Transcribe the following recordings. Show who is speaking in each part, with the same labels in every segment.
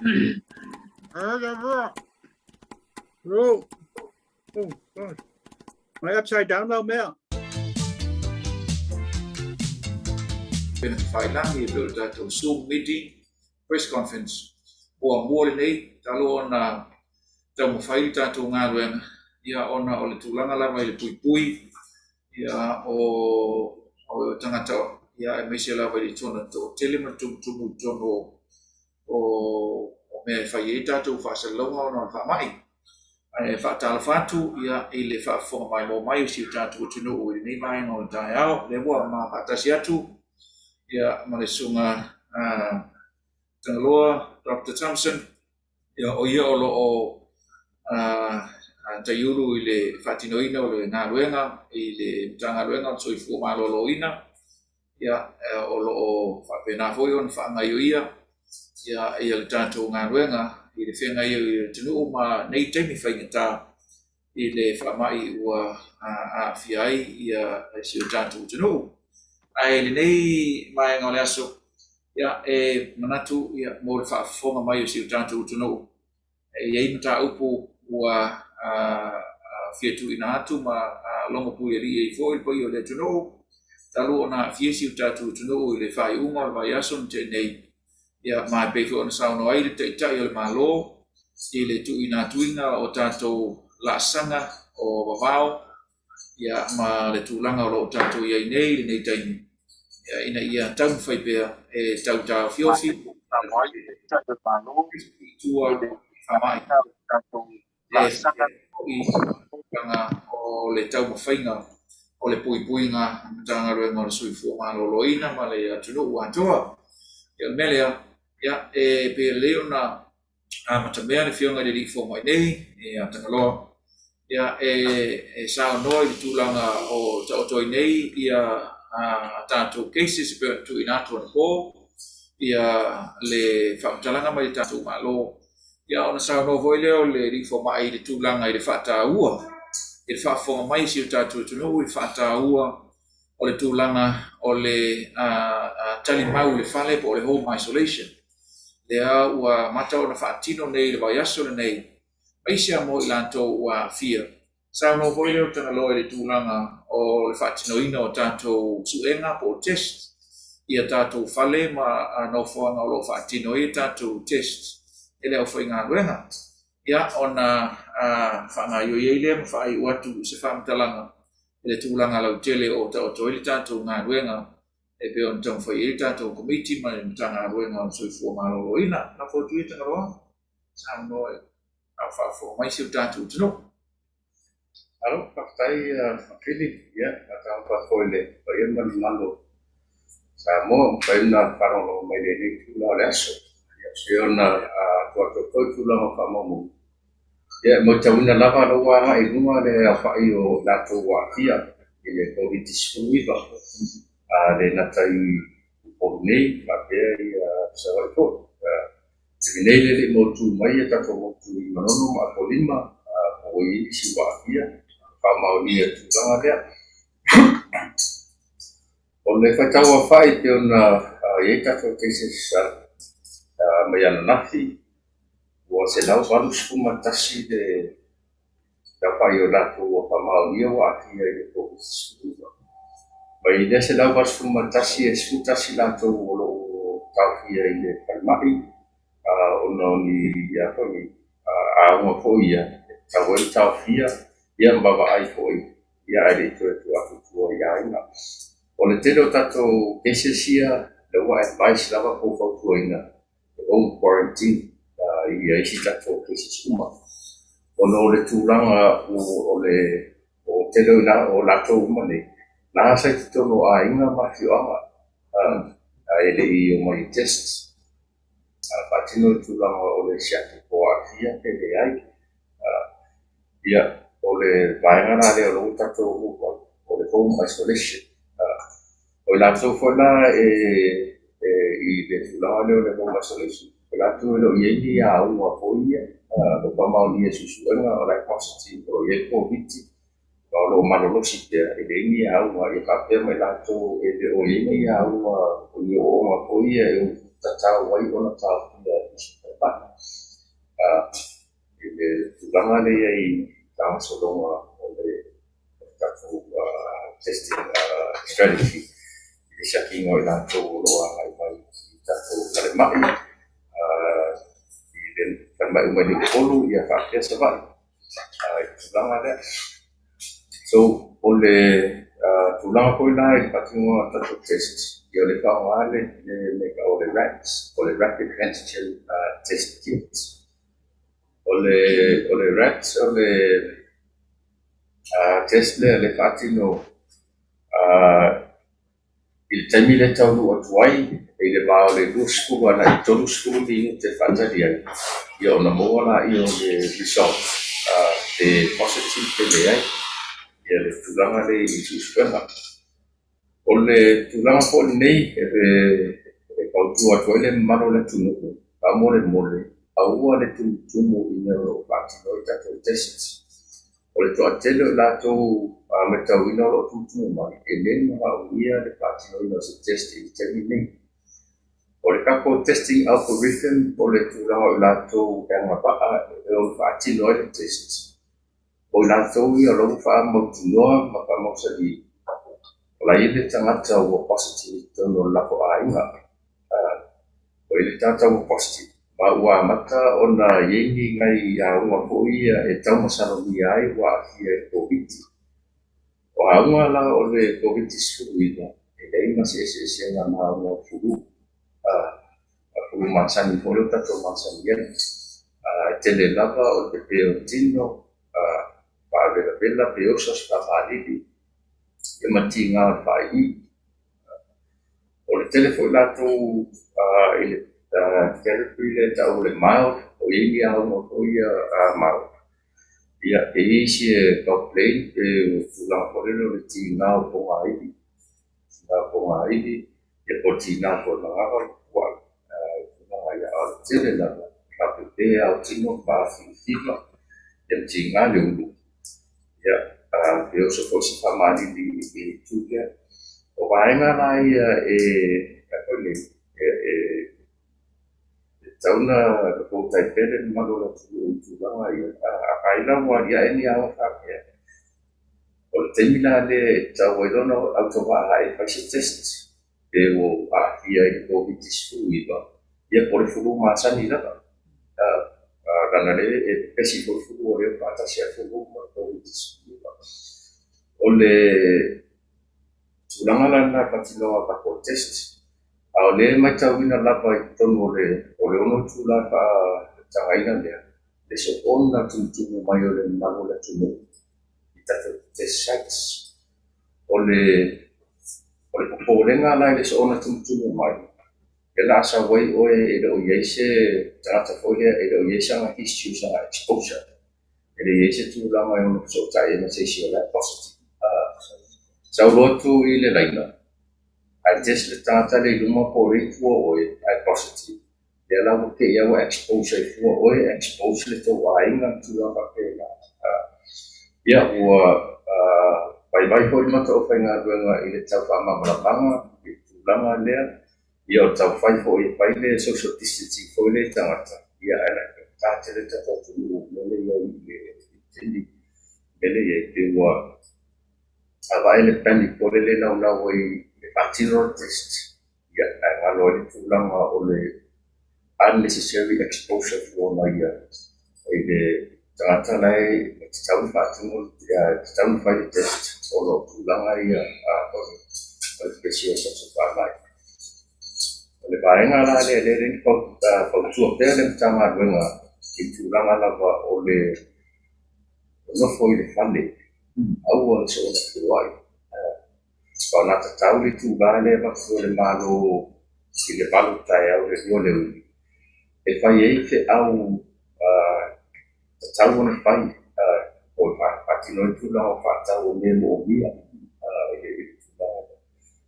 Speaker 1: Oh, oh God. Am I upside down now, Mel?
Speaker 2: Phải lang thì được ra trong Zoom meeting, press conference. Buổi mua đến đây, ta luôn là trong một phái ta trong Nga rồi, ya ona oleh tulang ala mai le pui, ya o tanga tau, ya mesela vai le tona to telema tum o me fai ta tu fa salonga ona fa mai. Ai fa ta fatu ya ile fa fo mai si ta tu tunu o ni mai no ta ya le bo ma fa ta sia tu ya malesunga tangloa Dr. Thompson ya o ia o lo o tayuru ile fatinoina o le ngaluenga ile tangaluenga so ifu maloloina ya o lo o fa pena foyon fa ngayoia ya ia tanto ngaluenga ile fenga yo tunu ma nei temi fainta ile fa mai wa a fiai ya si tanto tunu ai le nei mai ngole aso ya manatu ya mo fa fonga mai si tanto tunu ya imta upu wa fiatu ina atu ma longo pueri e foi poi o le tuno talu ona fiesi utatu tuno le fai unga ma yason te nei ya ma pe fo on sauno ai te tai o malo ile tu ina tuina o tato la sanga o babao ya ma le tulanga o tato ya nei nei tai ya ina ia tau fai pe e tau fiofi tua famai o le tau mawhainga o le pui ngā tanga roi ngā sui fua malo loina ma le atunu ua toa ya melea ya pe leo na matamea le fionga le li fua mai nei ya tangaloa ya sao noi le tūlanga o tautoi nei ia tātou cases pe tu inato na po ia le whakatalanga mai tātou malo ya ona sa no voi leo le rifo mai le tulanga i le fata ua e fa fo mai si tatu tu no i fata ua o le tulanga o le tali mau le fale po le home isolation le ua mata ona fatino nei le vaiaso nei ai sia mo ilanto ua fia sa no voi leo tana lo le tulanga o le fatino ina o tanto suenga po test ia tatu fale ma no fo na lo fatino i tatu test ele o foi ngā ruenga. Ia ona whanga yo yeile ma whai watu se whamtalanga ele tūlanga lau tele o tau ele tātou ngā ruenga e pe on tau whai ele tātou komiti ma e mta ngā ruenga o soi fua malolo ina na fo tui tanga roa sa noe a whafo mai siu tātou tino.
Speaker 3: Alo, pakai makili ya atau pasoi le bayan manalo Samoa paina parolo mai le tula leso ya siona ko tula ma mo ya mo tawina lava do wa i nua le fa io la to wa kia ile Covid19 le natai o nei ma pe sa wa to nei le mo tu mai ta ko mo tu manono ma polima o i si wa kia fa ma o ni tu la le o le fa tawa fa i te ona ye ta ko cases ma yana nafi o se lau walu skuma tasi de da pai o lato o pamaunia o akia i ko skuma mai de se lau walu skuma tasi e skuma tasi lato o lo tauhia i le palmai o no ni ya ko ni a uma foia tau e tauhia ia mbava ai foi ia ai to atu tu ia ina o le tero tato kesesia le wa advice lava po fo ina o quarantine ia isi tato kesi uma o no le tūranga o le o telo na o lato umane na sa te tono a inga mawhi anga ele i o mai test patino tūranga o le siate po a kia ele ai ia o le vaengana le o lo tato o le home isolation o lato fona i le tūranga le o le home isolation Lato lo yeni a uma foia lo pamau ni susuanga o la positive o ye covid lo manolo site e ni a uma e ka pe mai lato e de o yeni a uma o yo uma foia e tata wai ona ta ba I le tulanga le ai tanga solonga o le taku testing strategy. I shaki ngoi la tō roa ngai mai i taku kare mai. I le mai umai ni polu i a whakea sa vai. I tulanga le. So, o le tulanga koi la i pati ngoa taku test. I o le whaoale le meka o le RATs, o le Rapid Antigen Test Kits. O le RATs, o le test le whatino i le taimi le taunu o tuai e le vao le luskulu ana i tolu skulu li te whataria i o na moa la i o le results te positive te le ai i le tulanga le i suspenga. O le tulanga po nei e kautua tuai le mano le tunuku a mole a ua le tumu i ne o whatino i tato tests. O le toa tele o lātou me tauina o tutumu mai, e nena au ia le pātino ina se test i te nei. O le kako testing algorithm o le tūranga o lātou e ngapaa e o pātino le test. O lātou ia rongu wha mautinoa ma pa mausari. O la ile tangata o positive tono lako a inga. O ile tangata o positive. Ma ua mata o na yengi ngai a unga po ia e tau masano ni ai wa ia e COVID. O a unga la o le COVID suruina e le inga se nga na unga furu. A furu mansani polo tato mansani yen. Tele lava o le peo tino pa vela vela peo sos pa validi. E mati ngā whai. O le telefo lato ele therapy le tau le mild o ili au mo ko ia mild. Ia e isi e complain e fulang korelo le tina o ponga ili. Tina o ponga ili e po tina o langava wal. Funanga ia au tele lava. Kapu te au tino pa fifa. Ia tina le ulu. Ia e oso fosi famali di tukia. O vaenga la ia e kakole tauna ko tai pere malo la tu la ia a kaila wa ia eni a fa ia o temila le tau e dono autova ai fa test e o a ia i covid suiva ia por fulu ma sani la rana le e pesi por fulu o pa ta sia fulu ma covid suiva o le tulanga la na patino pa test. Au le mai tauina lava i tonu o le ono tula ka tangaina lea. Le so ona tumu mai o le mano le tumu. I tato te sites. O le popolenga lai le so ona tumu mai. E la sa wai oe e le o yeise tangata fohea e le o yeise anga history sa exposure. E le yeise tula mai ono so tae na se si o la positive. Sa ulotu i le laina. I just le tata le luma po re tua oe ai positive. Le la ke ia wa exposure tua oe expose le to ainga tua pa ke la. Ia ua bai ko ma to fa nga nga ile tau fa ma malapanga i tulanga lea. Ia o tau fai fo i pai le social distancing fo le tangata. Ia ana tata le tata tu le ia i le mele ia te ua avai le panic po le na i patino test. Ia ngalo le tulanga o le unnecessary exposure for na ia. E le tangata lai tau patino tau fai test o lo tulanga ia o le special social mai. Le baenga la le ko tu te le tanga wenga i tulanga la o le no foi le fande. Au o so na tuai. Kalau nak tahu itu bahane maksud le malo si le balu tai au le yo le e fai e fe au tahu na fai o patino itu la fa tahu le mo bia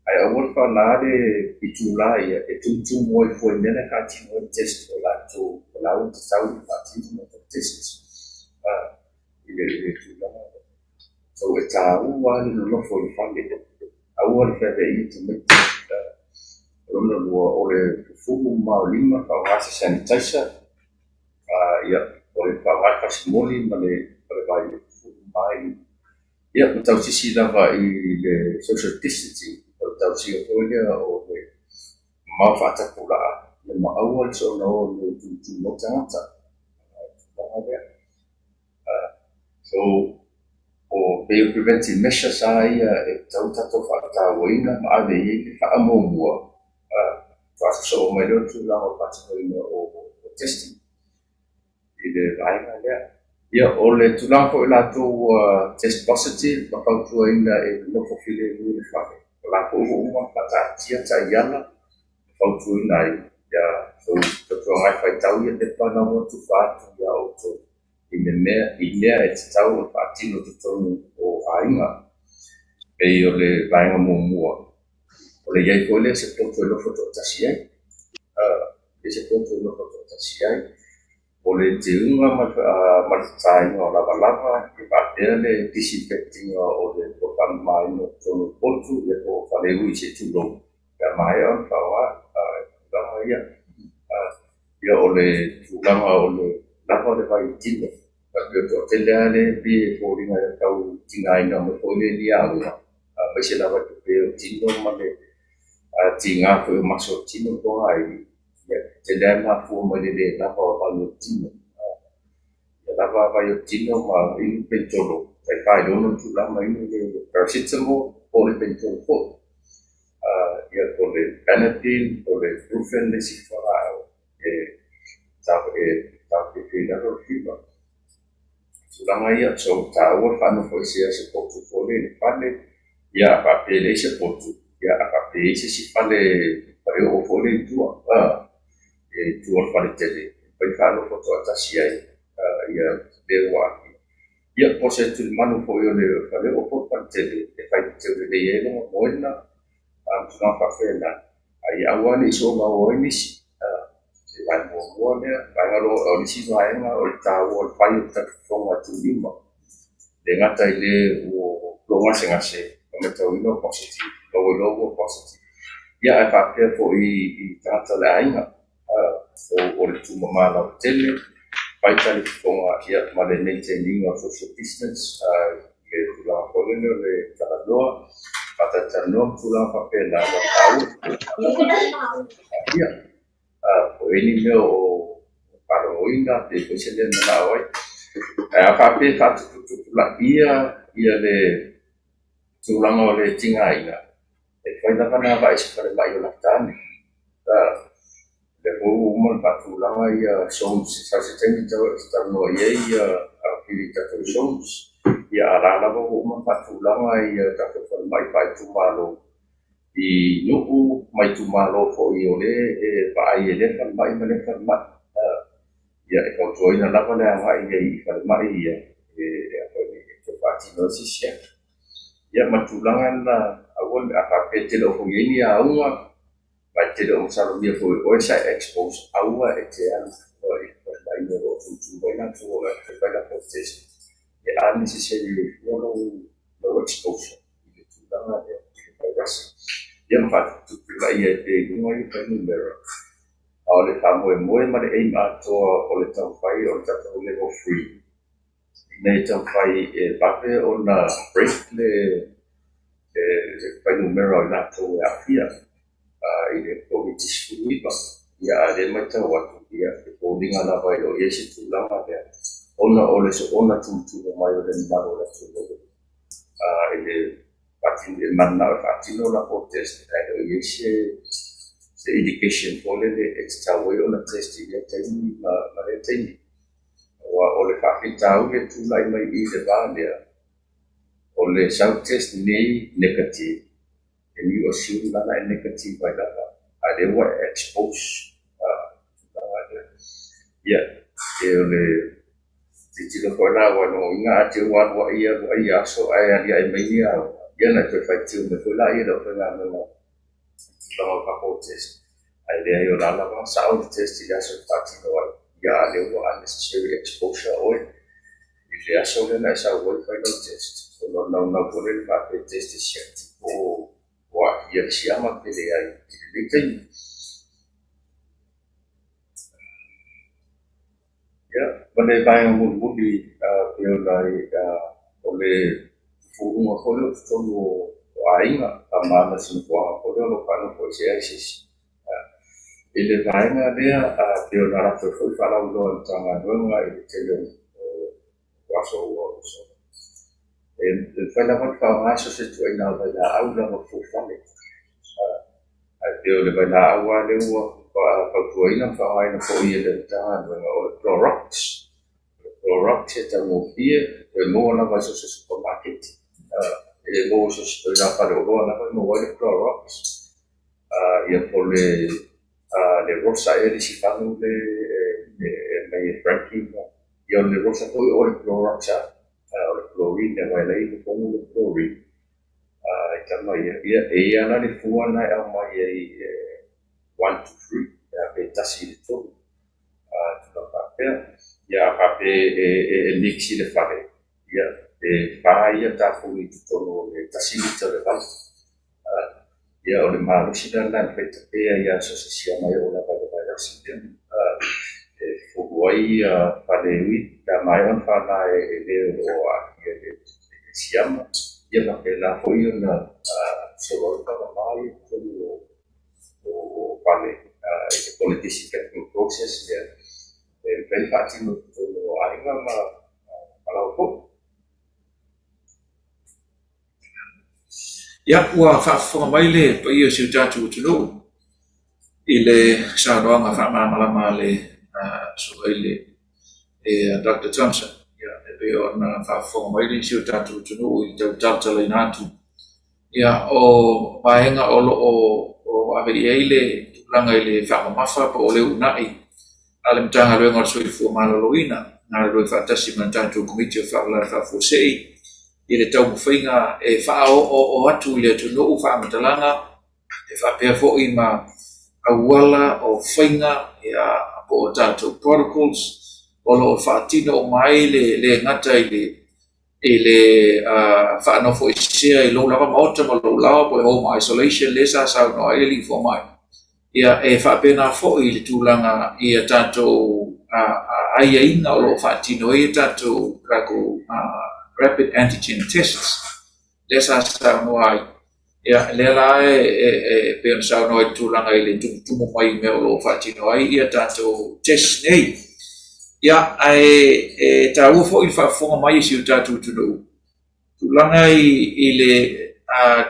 Speaker 3: ai au fa na de itu la ia e tu mo foi nele ka tino test o la tu la u tahu patino test ile tu la so e tahu wa le no foi fai awal febe itu romno o le fumu ma lima ka wasi sanitizer ia pasimoli ma le vai mai ia tau sisi lava I le social distancing tau si o le o le ma whatakura le ma awal so no le tu no tangata so o pe preventive measures ai e tau tato whakatawoina ma ave I whaamomua so mai lo tu la o patikoina o testing I le vainga lea ia o le tulang ko ila tu test positive ma pau ina e no fofile ni le whake la ko uma pata tia ta iana pau ina ia so to ngai fai tau ia te pana mo tu fatu ia o to I mea e te tau o patino tu tonu o ainga e o le vainga mua o le iai ko le se poto e lofo to tasi ai e se poto e lofo to tasi ai o le te unga ma tai o lava e patea le disinfecting o le potan mai no tonu potu e o whale ui se tulo ka mai on whaua ia o le tulanga o le lava le vai tino ka pio to te lea le pi e kōringa e tau tingaina mo kōle ni aunga mai se lava te peo tino ma le tinga ko e maso tino ko ai te lea ma fua mai le lava o vai tino lava vai tino ma I pentolo tai kai dono tulama I le paracetamol o le pentolo ko ia ko le Panadol o le Brufen le sifara e tau ke na ro fiba tulanga ia so tau fa no foi se potu fole le pale ia pa pele se potu ia pa pele se si pale pare o fole tua e tua pale tele pai fa no foto atasia ia de wa ia pose tu manu foi o le pale o po pale tele e fai te le ye no moina tuna fa fela ai awani so ma o inisi vai mo ne vai lo o ni si vai ma o ta o pai ta fonga tu lima de ngata ile o lo nga se ngase o me tau no positive lo positive ia e fa pe fo I tata la inga o le tu mama la tele pai ta le fonga ia ma le maintaining of social distance le la koleno le tala loa pata tano tu la fa pe la tau ia o eni meo o paroina te kosele na oi a fa pe fa tu la ia le tulanga o le tingaina e foi da kana vai se fare mai la tani le o mon pa tulanga ia son sa se teni ta no ia a pili ta to sons ia ala la o mon pa tulanga ia ta to mai pai tu malo I nuku mai tu malo fo I ole e vai ele fa mai mane fa mai ia e ko joina la vale ai I fa mai ia e ko ni to pati no si sia ia matulanga na awol aka pete lo fo yeni a unga vai te do sa lo fo o sa expose aua e te ana o I vai no tu vai na tu ola e vai la protest e a necessary no exposure I tu danga e vai rasi ia ma tu vai e te ngoi pa numero o le famo e moe ma le aim atoa o le tau whai o le tau level 3 nei tau whai e pape o na break le whai numero I nato e Apia I le Covid19 ia a le mai tau atu ia e kōringa na vai o iesi tūlanga lea ona o le so ona tūtūna mai o le maro le tūlanga I le patin e mana o whatino la o test o iesi the education pole le extra way on the test ya taini ma le taini wa o le whakitau le tūlai mai I le vālea o le sau test nei negative e ni o siu lana e negative vai lana a le wa expose ia e o le titilo koe la wa no inga ate wa ia so ai ali ai mai ia ia na te whaitiu me koe la ia lo whenga mena Lama kako test. Ai lea I o lana ma sao le test I aso patino ai. Ia le ua unnecessary exposure oi. I le aso le na isa oi final test. So no na kore le pape test I sia tipo wa ia le siama pe le ai. I le tei. ya bane vai ngun budi pio lai ole fu mo kolo tono ainga amana sin kwa kolo lo kano ko sis ile vai na dia pio na ra fu fala ulo tanga donga ile telo waso wo so fala ko fa maso se tu ina la aula mo fu fale pio le vai na awa le wo pa ina fa ina fo ia le tanga o rocks rocks eta mo pie mo na va so supermarket ele mo so la pa lo na mo le rocks ia por le rosa e si fanno le ranking io le rosa poi o le rocks o le chlorine vai lei con le chlorine kama ia na le fuana e mai 1 to 3 pe tasi le to ya pape lixi le fare ya ia ta fu i tono le tasi le val ya o le malo si dan pe ya so se sia mai o la pa la si fu wai pale wi da mai on fa na le o a siama ya na pe la fu io na so lo ka mai o pale e politici che process ya per fatti no ainga ma ko
Speaker 2: ya wa fa mai le pa io si tatu tu ile sa no ma fa ma le so ile Dr. Thompson ya pe on fa mai le si tatu tu i tata le natu ya o paenga o ave ile langa ile fa ma fa po le unai ale mtanga le ngor soi fu malo loina na le fa tasi manta tu komiti fa la fa fu sei ile tau finga e fa o atu le tu no fa mtalanga e fa pe fo ima awala o finga ya po tatu protocols o lo fa tino mai le ngata ile fa no fo sia i lo lava mota mo lo lava po home isolation le sa no ile fo mai ia e fa pena fo i le tulanga ia tato ai inga o lo fa tino ia tato kako rapid antigen tests lesa sa no ai ia le la e pena sa no i tulanga i le tumo mai me o lo fa tino ai ia tato test nei ia ai ta u fo i fa fo mai si tato tudo tulanga i le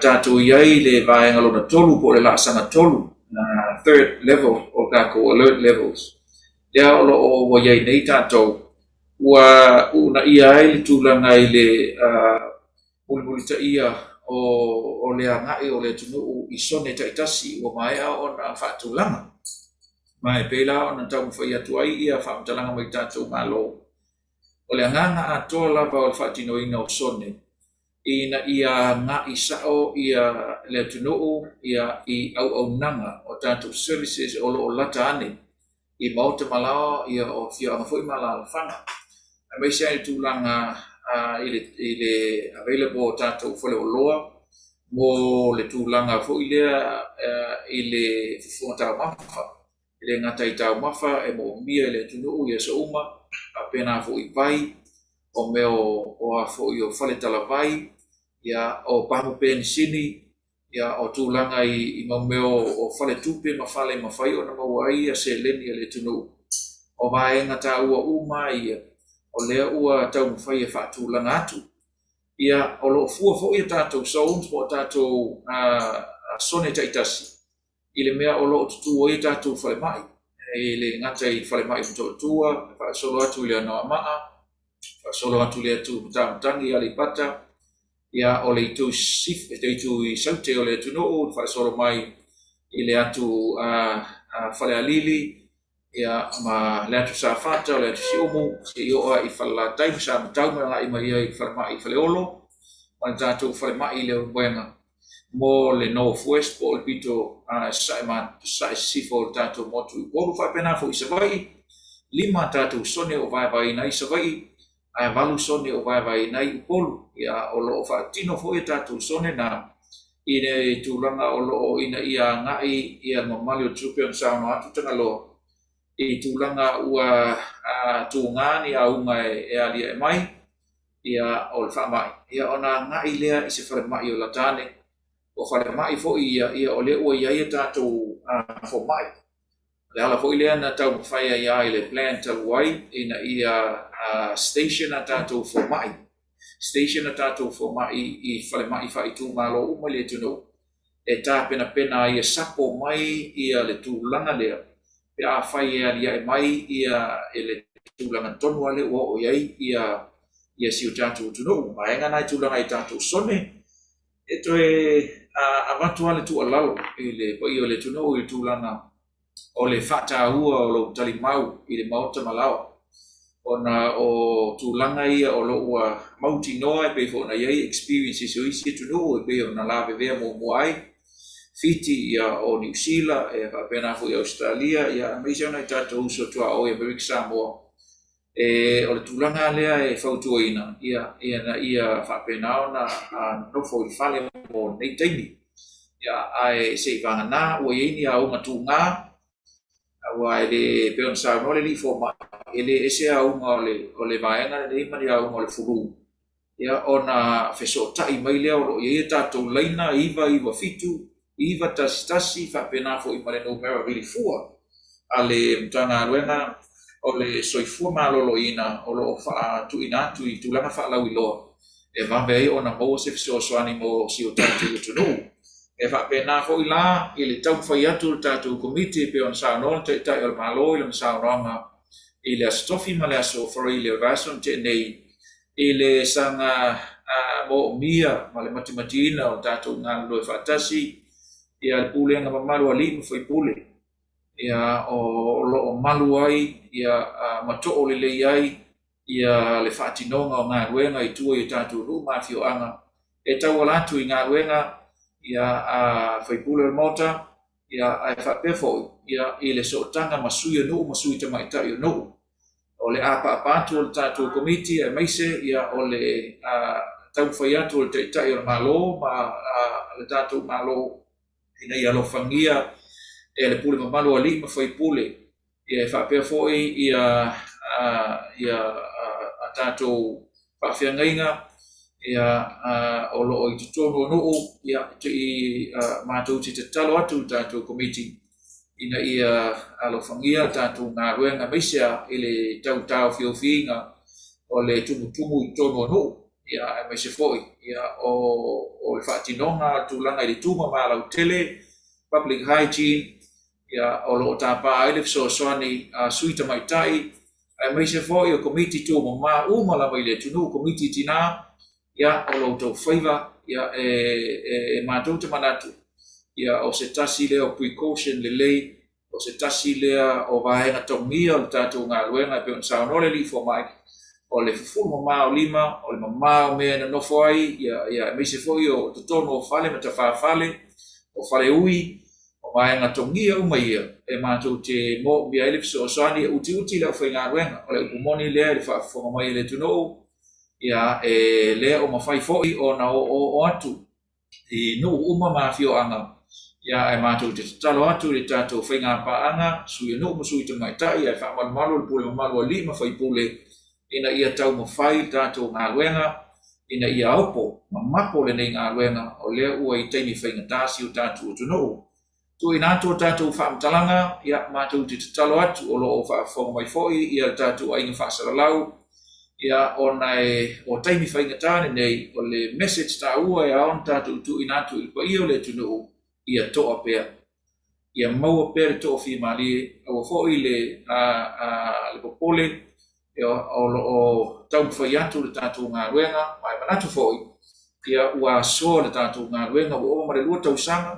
Speaker 2: tato ia i le vai ngalo na tolu po le la sana tolu third level o kako alert levels ya o wo ye nei tato wa una ia ile tulanga ile ulita ia o le anga o le tunu i sone taitasi o mai o na fatulanga mai pela ona tau fa ia tuai ia fa talanga mai tato malo o le anga ato la ba o fatino ina o sone ina ia nga isao ia le tunu ia i au nanga o tato services o lo lata ane i mauta malao ia o fia anga foi malao fanga a mai sai tulanga ile available tato fole o loa mo le tulanga fo ile fonta mafa ile ngata ita mafa e mo mia le tunu ia so uma apena fo i vai o meo o afo i o fale talavai ya o pamu pensini ya o tulanga i mameo o fale tupe ma fale ma fai o na mawai a se leni le tunu o vaenga ta ua uma ia o lea ua tau mawhai e wha tulanga atu ia o lo fua fo ia tātou sound po tātou sone taitasi i le mea o lo tutu o ia tātou fale mai i le ngata i fale mai mto tua wha solo atu le anoa maa wha solo atu le atu mtamutangi alipata ia o le tu sif e tu i saute o le tunu fa solo mai i le atu fale alili ia ma le atu sa fata o le atu siumu i o i fala time sa mtau ma i mai i fale mai i fale olo ma tatu fale mai le buena mo le northwest po il pito sa sifo tatu motu o fa pena fo i savai lima tatu sone o vai na i savai ai valu sone o vai nai polu ia o lo fa tino fo tatu sone na ine tulanga o lo ina ia ngai ia mamali o tupe on sa no atu tanga lo I tūlanga ua tūngani a unga e alia e mai, ia o le whamai. Ia ona ngai lea I se whare mai o latane, o whare mai fo ia o le ua ia tātou fo mai. Le ala fo lea na tau mwhai ia I le plan tau wai, ina ia station a tātou fo mai. Station a tātou fo mai I whare mai whai tū malo uma le tunu. E tā pena ia sapo mai ia le tūlanga lea. Pe a whai e alia e mai ia e le tūlanga tonu ale ua o iai ia siu tātou tunu. Ma enga nai tūlanga I tātou sone. E toe avatu ale tu alalo I le pai o le tunu I tūlanga o le whataahua o lo tali mau I le maota malao. Ona o tūlanga ia o lo ua mauti noa e pefo na iai experiences o isi tunu e pefo na la bevea mo ai. Fiti ia o New Zealand, e whapena fu I Australia, ia meisa ona I tātou uso tua o e Amerika Samoa. E o le tūlanga lea e whautua ina, ia whapena ona nofo I whale mo nei teimi. Ia ai se wangana, ua ieni a unga tūngā, ua e le peon sa no le li fo ma, e le ese a unga o le vaenga, le imani a unga o le furu. Ia ona wheso tai mai lea o lo ia tātou leina, iwa fitu, Iwa tasi whapena fo I mare no mera really fua. A le mtanga aruenga o le soifua malolo ina o lo wha tu ina tu I tūlanga wha lau I loa. E mawei o na mo se fiso soani mo si o tātou tunu. E whapena fo I la I le tau whai atu tātou komite pe on sa non te tai o malo I le sa ronga I le astofi ma le aso for I le vason te nei I le sanga mo mia ma le matimatina o tātou ngā loe whatasi ia le pule nga malu ali foi pule ia o lo malu ai ia mato le ai ia le fatinonga o nga wenga I tua I tatu ru mafio anga e tau ala tu I nga wenga ia foi pule mota ia ai fa pefo ia I le sotanga masui no masui te mai tai no o le apa tu tatu committee e meise ia o le tau foi atu te tai o malo ma le tatu malo ina ia lo fangia e le pule mamalo ali ma foi pule ia fa pe foi ia atato fa fiangainga ia o lo I tutono no ia te matou te talo atu tato committee ina ia lo fangia tato nga ruenga mesia ile tau fiofinga o le tumu I tono no ia me se foi ia o fatinonga tūlanga I le tuma malau tele public hygiene ia o lo tapa ai le soani suita mai tai ai me se foi o committee tu ma uma la mai le tunu committee tina ia o lo to favor ia e matou te manatu ia o se tasi le o precaution le lei o se tasi le o vaenga tongia o tātou ngā luenga pe on sa no le li fo mai o le fufu ma o lima o le mama o me na no foi ia me se foi o tono fale mata fale o fale ui o mai nga tongia o mai e matou te mo bia ile so soani uti la foi nga wenga o le umoni le fa fo mai le tuno ia e le o mafai foi o na o atu I no uma mafio anga ia e matou te talo atu le tatou whainga pa anga sui no sui te mai tai e fa malu le pule malu ali ma fai pule ina ia tau mawhai tātou ngā luenga, ina ia aupo, mapo le nei ngā luenga, o lea ua I teimi whainga tāsi o tātou tunu. Tu I nātou tātou whaamtalanga, ia mātou te talo atu o loo whaafong mai foi, ia tātou ainga whaasaralau, ia o teimi whainga tāne nei, o le message tā ua e aon tātou tu I nātou I pa ia le tunu, ia toa pēr. Ia maua pēr toa whi mali, au foi le popole, o tau whai atu le tātou ngā ruenga, mai manatu foi, ia ua soa le tātou ngā ruenga, o mare lua tau sanga,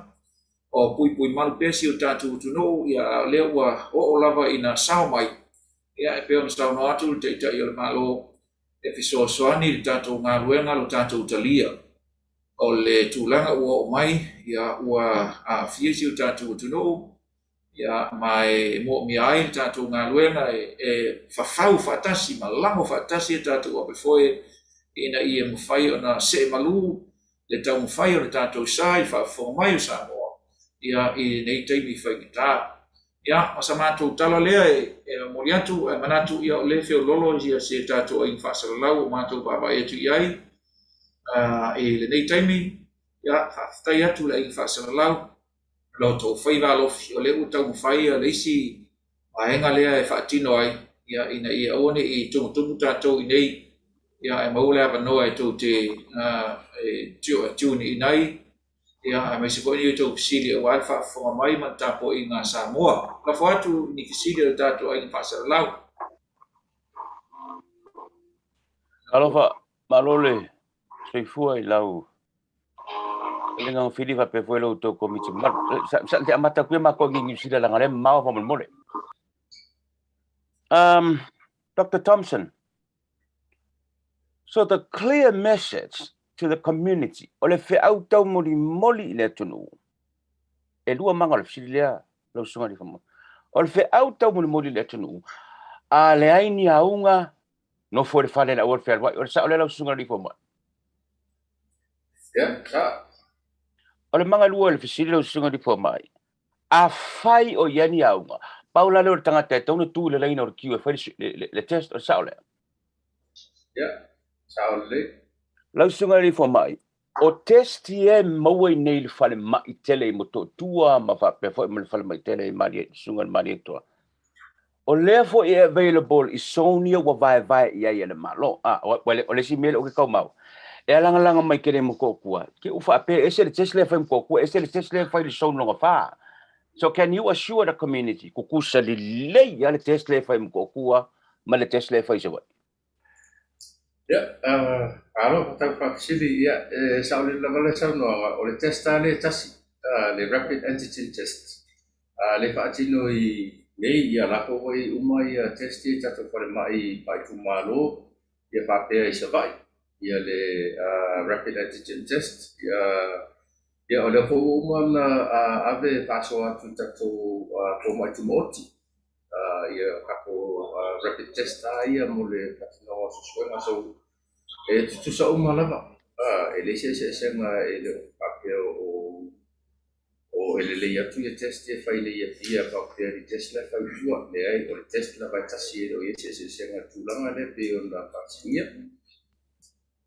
Speaker 2: o pui malu pesi o tātou tunu, ia lea ua o lava ina sao mai, ia e peo na sao no atu le teita I o le malo, e fiso soani le tātou ngā ruenga, lo tātou talia, o le tūlanga ua o mai, ia ua fiesi o tātou tunu, ia mai mo mi ai tātou ngā luenga e whawhau whatasi, malango whatasi e tātou ape foe ina I e mwhai o na se malu le tau mwhai o na tātou sai whawhau mai o Samoa ia I nei teimi whaikita ia o sa mātou talo lea mori atu manatu ia o le feo lolo ia se tātou ai whasalalau o mātou pāpai atu iai le nei taimi ia whaftai atu le ai whasalalau lo tau whaiva lofi o le utau mwhai a le isi maenga lea whaatino ai ia ina ia one i tumu tātou i nei ia maule apa noa tau te tiuni inai ia mai se koi tau pisili o alfa fonga mai man tapo i ngā Samoa la foatu ni pisili o tātou ai whasalalau.
Speaker 4: Alofa malole soifua i lau le ngang fili fa pe foi lo to komiti ma sa te amata ku ma ko ngi sila la ngare ma fa mole. Dr. Thompson, so the clear message to the community ole fe au tau moli le tunu e lua manga le filia lo sunga di famo ole fe au tau moli le tunu a le aini aunga no for fale na or fer ole sa ole lo sunga di famo ole manga lua le filia lo sunga di famo a fai o yani aunga paula le tanga te tonu tu le laina o kiu fa le test o sa ole
Speaker 3: Saule.
Speaker 4: Lau sunga ni fo mai. O testi e maua nei le fale mai tele mo to tua ma fa pe fo me fale mai tele mai sunga mai to. O le fo e available is sonia wa vai ia ia le malo. O le si mele o ke kau mau. E langa mai kere mo ko kua. Ke u fa pe ese le test le fa mo ko ese le test le fa le son longa fa. So can you assure the community ku kusa le ia le test le fa mo ko kua ma le test le fa se wa.
Speaker 3: Alo tau whakasiri ia saule la wale sau noa o le testa le tasi le rapid antigen test le whaatino i nei ia lako hoi uma ia testi tato whare mai kumalo ia whapea i savai ia le rapid antigen test ia o le ho uma na ave paso atu tato ko mai tumoti ia kako rapid test ia mo le whaatino susuenga so tu sa uma lava ele se nga ele Apia o ele le ia tu ia test ia fai le ia pia pa pia di test la fa ua le ai o le test la vai tasi o ia se nga tulanga le pe o na pasinga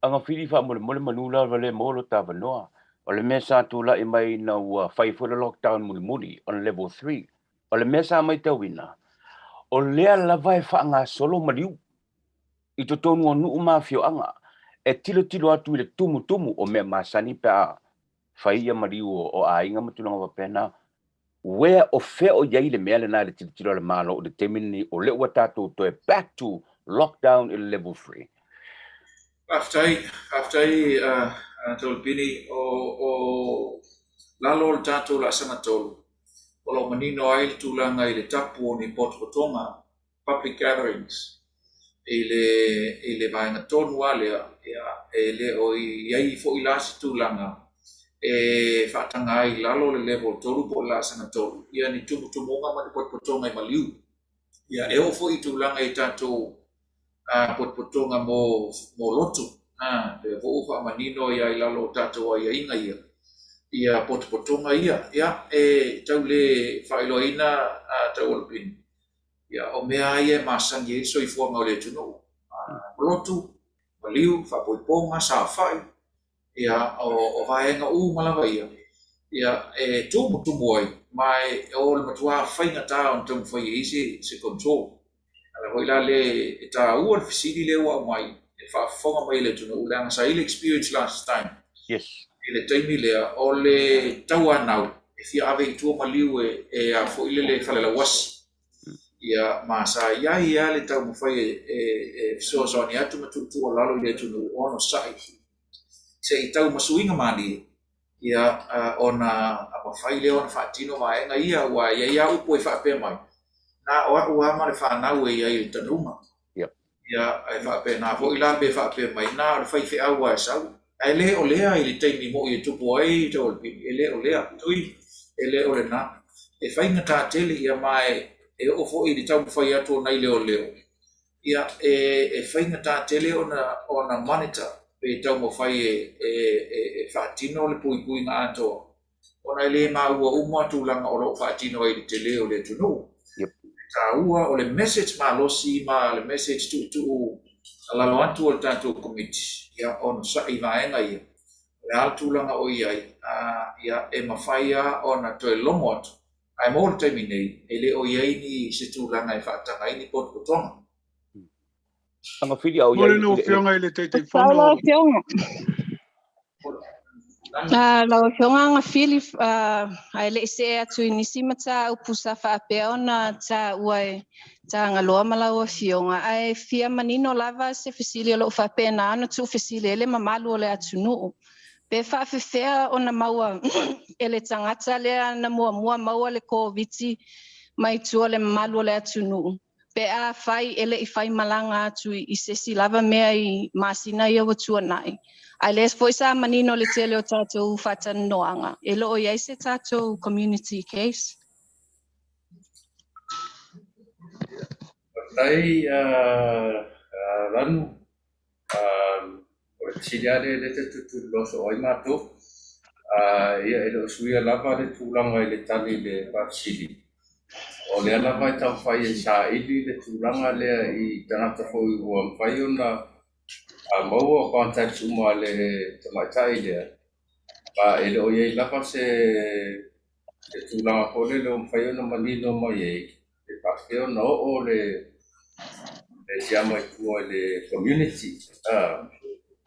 Speaker 4: anga fili fa mo manula le molo tava noa o le mesa tula i mai na ua fai for lockdown muli on level 3 o le mesa mai te wina o lea la vai fa nga solo mariu i to tonu nu ma fio anga e tilo atu le tumu o me masani pa faia mariu o ainga matulanga pena where o fe o yai le mele na le tilo le malo o le temini o le wata to back to lockdown in level 3
Speaker 2: aftai tolpini o lalo le tatou la sanga tolu o lo manino ai tulanga i le tapu ni potonga public gatherings ele vaenga tonu alea ele o iai fo i lasi tulanga whaatanga ai lalo le level tolu po la sanga tolu ia ni tumunga ma ni potonga i maliu ia eo fo i tulanga i tatou potonga mo lotu le vo fa manino ia i lalo tatou ai inga ia potonga ia tau le whailoina tau alpini ia o mea ia masangi e soifua mau le tunu lotu maliu whapoiponga sa whai ia o vaenga malawa ia tumu ai mai o le matua whainga tā on tamu whai se control ala hoi la le tā ua le fisiri le ua mai whafonga mai le tunu leanga sa ile experience last time
Speaker 4: yes
Speaker 2: ile taimi lea o le tau anau e fia ave i tua maliu a fo ile le whalela wasi ia masa ia le tau mawhai so ni atu matutu o lalo le tunu ono sai se i tau masuinga mani ia ona mawhai le ona whaatino maenga ia ua ia upo e whaape mai na ua ma le whanau ia i tanuma ia e whaape na ho ila be whaape mai na le whai whiaua e sau ai le o lea i le teimi mo i tupu ai te olpini e le o lea tui e le o le na e whainga tā tele ia mai e o fo i tau fai atu nei leo ia e whainga tā tele ona monitor pe tau mo fai e whaatino le pui ngā ato ona le maua uma tulaga o loo faatino ai le tele o le atunuu
Speaker 4: Yep.
Speaker 2: tāua o le message malosi ma le message tu'utu'u alalo atu o le tatou komiti ia ona sa'i vaega ia le ala tulaga o ia ia e mafai a ona toe logo atu ae mo le taimi nei e lē o iai ni se tulaga e faataga ai ni potopotoga
Speaker 4: Anga whiri au
Speaker 1: Mole
Speaker 4: iai.
Speaker 1: no whionga i le teitei
Speaker 5: Taulo
Speaker 1: whono.
Speaker 5: fionga. Lau fionga nga fili ai le se atu inisi mata upusa fa Apia ona ta uai ta nga loa malaua fionga ai fia manino lava se fesili lo fa Apia na ana tu fesili ele mamalu le atunu. Pe fa fefea ona maua ele tangata le na mua maua le COVID mai tu le mamalu le atunu. Pe a fai ele I fai malanga atu I sesi lava mea I masina ia watua nai. Ai les foi sa manino le tele o tatou whatanoanga. E loo iai se tatou community case.
Speaker 3: Tai lanu o le tiliare le te tutu loso oi mato ia e lo suia lava le tulaga I le tali le pasili o le lava I tau fai e saʻili le tulaga lea I tanata foi ua mafai ona maua o contacts uma le tamaitaʻi lea e le o iai lava se tulaga pole le o mafai ona manino mai ai le pafe ona o'o le siamo I tua le community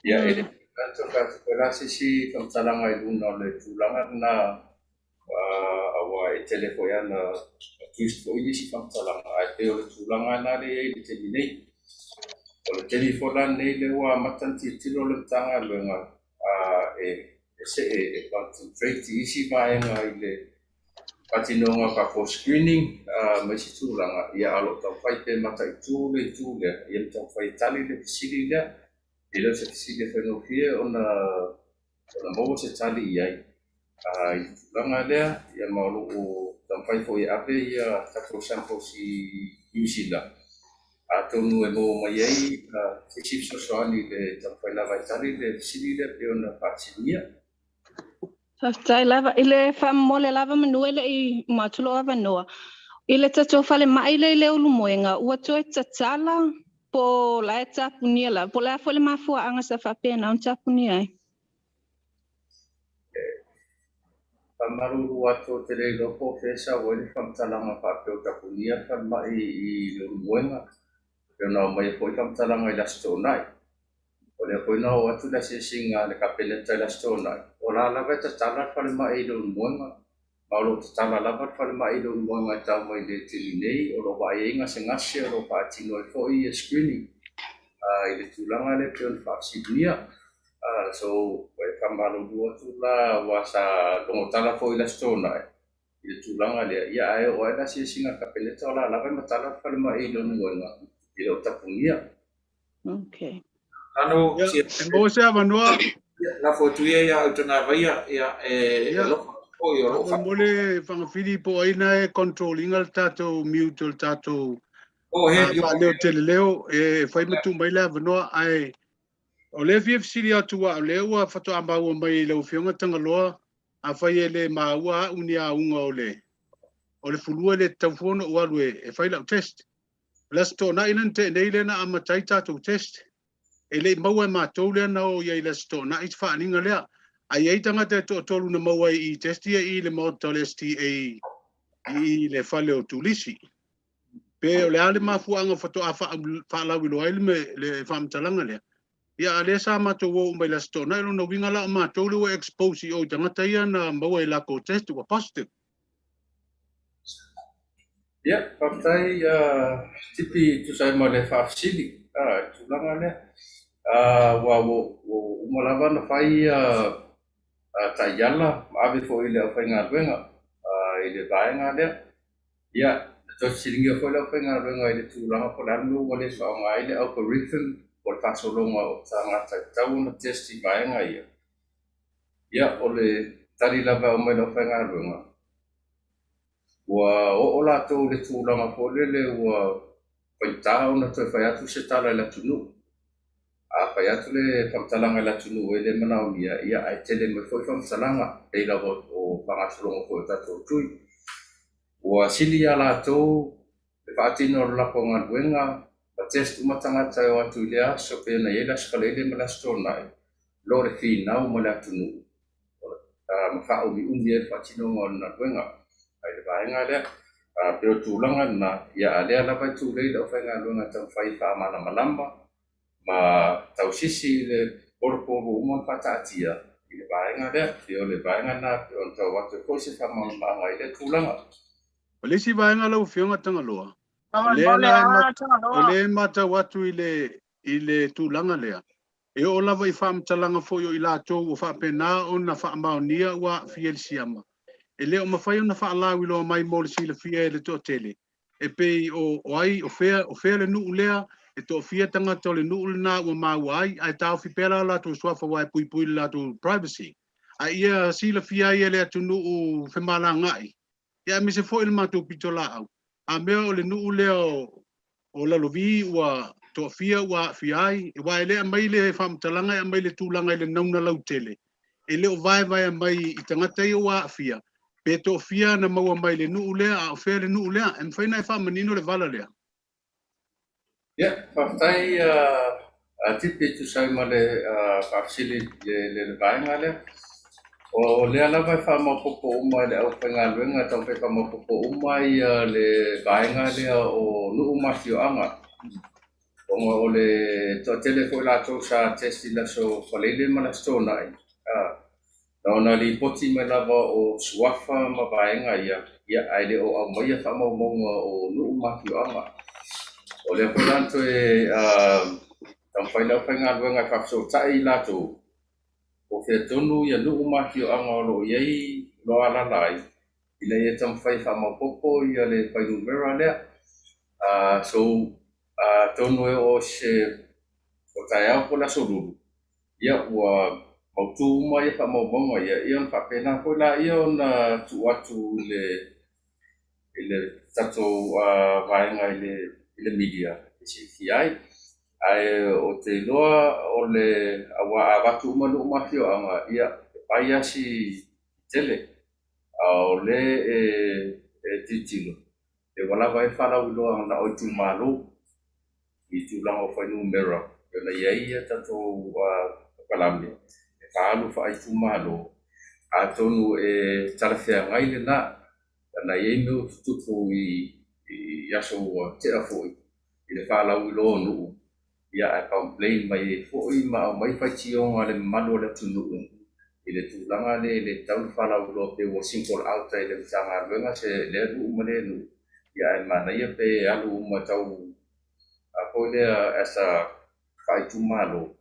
Speaker 3: ia e le katoka si kamtalanga I luna o le tulaga na aua e tele foi ana twist foi si kamtalanga ai te o le tulaga na le ai le tele nei o le tele fola nei le ua matanti tilo le tanga luenga e se e concentrate isi vaenga I le patinonga ka for screening mai si tulaga ia alo tau fai pe mata I tule ia tau fai tali le pisili lea I le se pisili whenofie ona maua se tali iai I tulaga lea ia maolo o tau fai fo I ape ia tato sampo si New tonu e mo mai ai se chip sosoani le tau fai lava I tali le pisili lea pe ona patinia
Speaker 5: Tai lava ile fa mole lava manuele I matulo ava noa. Ile tatou fale mai le ulu moenga ua toe tatala po la tapunia la po la fole mafua anga sa fa Apia na tapunia ai.
Speaker 3: Maruru atu te rei loko fesa wale whamtalanga whapeo tapunia whamai I luru moenga. Peo nao mai foi whamtalanga I lasto nai. O lea foi nao atu la se singa le kapeleta I lasto nai. O la lava ta tala whale mai I luru moenga. Maolo ta tala lava whale mai I luru moenga I tau mai le tili nei. O lo vai inga se ngase o lo paatino I foi e screening. I le tulanga le peo ni whapsidunia. So we kamalo dua tu la wasa longo tala fo ila stona I tulanga le ia ai o ila si singa kapeleta la la vai matala fale ma I lonu wanga I lo tapunia.
Speaker 5: Okay.
Speaker 2: ano
Speaker 1: E mo se avanua.
Speaker 2: la fotu ia o tana vaia ia lo o yo lo fa
Speaker 1: Mole whangawhiri po aina e controlling al tatou mute al tatou.
Speaker 2: o he yo
Speaker 1: Leo tele leo e whai matu mai la avanua ai. O le fia fisiri atua o le ua whato ambau mai leo whionga tangaloa a whai e le maua uni a unga o le. O le fulua le taufono ua lue e whai lau test. Lasto na inan te nei le na amatai tatou test. E le maua e mātou lea na o iai lasto na it whaaninga lea. A iai tangata e tolu na maua I testia I le mauta le STA I le whale o tulisi. Pe o le ale mafuanga whato a whaalau ilo aile me le whamtalanga lea. Ia ale sa matou o mai lasto na ilo na winga la matou le wa expose I o tangata ia na maua I lako test wa positive.
Speaker 3: Ia papai tipi tu sai mo le whafsili tulanga le wa umalava na whai taiala ave fo I le au whainga ruenga I le vaenga lea ia to silingi fo le au whainga ruenga I le tulanga po lanu wa le whaonga I le algorithm o le whasolonga o tangata tau na testi vaenga ia o le tari lava o mai le au whainga ruenga wa o latou le tulaga pole le ua faitā ona toe fai atu se tala I le atunu pai atu le whamtalanga la tunu e le manao ia ai tele mai foi whamtalanga e la o pangasolongo ko tatou tui. Ua sili a lātou le whaatino lako ngā luenga ma testu matangata o atu lea so pe na iela skalele ma la stonai lo le whinau ma le atunu. Ma wha umi e whaatino ngā luenga ai le vaenga lea pero tūlanga na ia alea la vai tūlei la whainga luenga tau whai wha mana malamba ma tau sisi le poropovo umon pataatia i le vaenga lea o le vaenga na o tau watu koise whamanga i le tūlanga.
Speaker 1: O le si vaenga lau whionga tangaloa. O le mata watu i le tūlanga lea. E o lava i whaamtalanga fo yo i lātou o whaapena o na whaamaonia ua fiel siama. E leo mawhai o na whaalau i loa mai mo le sila fia e le tō tele. E pei o ai o whea le nuu lea e tō fia tanga tō le nuu le nā ua mau ai ai tau whipera lātou swafa wai pui pui lātou privacy. A ia sila fia i le atu nuu whemala ngai. Ia mi se fo il mātou pito la au. A mea o le nuu lea o lalovi ua tō fia ua fiai. E wai lea mai le whamtalanga e mai le tūlanga i le nauna lau tele. E leo vai mai i tangata i o wa fia. Pe tō fia na maua mai le nuu lea a o whea le nuu lea. E mwhaina e whamanino le vala lea.
Speaker 3: Ia, whaftai tipi tu sai ma le whafsili le vaenga lea. O lea lava e whamapopo umai le au whainga luenga tau whai whamapopo umai le vaenga lea o nuu mafio anga. O le tō tele ko lātou sa testi la so whaleile ma la stonai. Na ona li poti mai lava o suafa ma vaenga ia aile o au mai a whamaumonga o nuu mafio anga. O le whananto e tau whainau whainga luenga whakso tai lātou. O whea tonu ia nuu mafio anga o lo iei lo alalai. Ina ia tam whai whamaupopo ia le whainu mera lea. Tonu e o se o tai au po la soruru. Ia ua mautu uma ia whamaumonga ia on whapena koe la ia on tu atu le tatou vaenga i le media. E se ki ai. Ai o te loa o le awa awatu uma nuu mafio anga ia pai asi tele. O le titilo. E wala vai whalau iloa na oitu malo. I tūlanga o whainu mera. Yo na ia tatou kalame. E whaalu whaaitu malo. A tonu e talawhea ngai le na. Na iei meu tutupu i aso tea fōi. I le whaalau iloa nuu. Ia a complain mai fōi ma o mai whaitionga le manu le tunuu. I le tūlanga le tau whalau iloa pe o simple outa i le mtanga ruenga se le nuu ma le nuu. Ia e mana ia pe alu uma tau ko lea asa whaitu malo.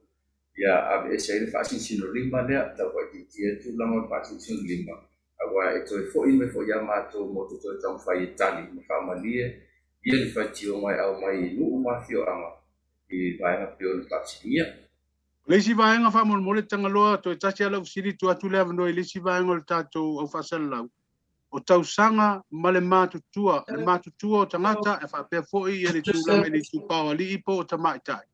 Speaker 3: Ia a ese ele whaasinsino lima lea, tau wai tia tūlanga whaasinsino lima. Awa e toi fo ime fo ia mātou mo tu toi tau whai tali, ma whamalie, ia li whaitio mai au mai nuu mafio anga, i vaenga pio ni whaasinia.
Speaker 1: Leisi vaenga whamolmole tangaloa, toi tasi ala usiri tu atu lea vanoi, leisi vaenga le tātou au whaasalau. O tau sanga ma le mātutua o tangata e whapea fōi i le tūlanga i le tūpau ali ipo o tamaitai.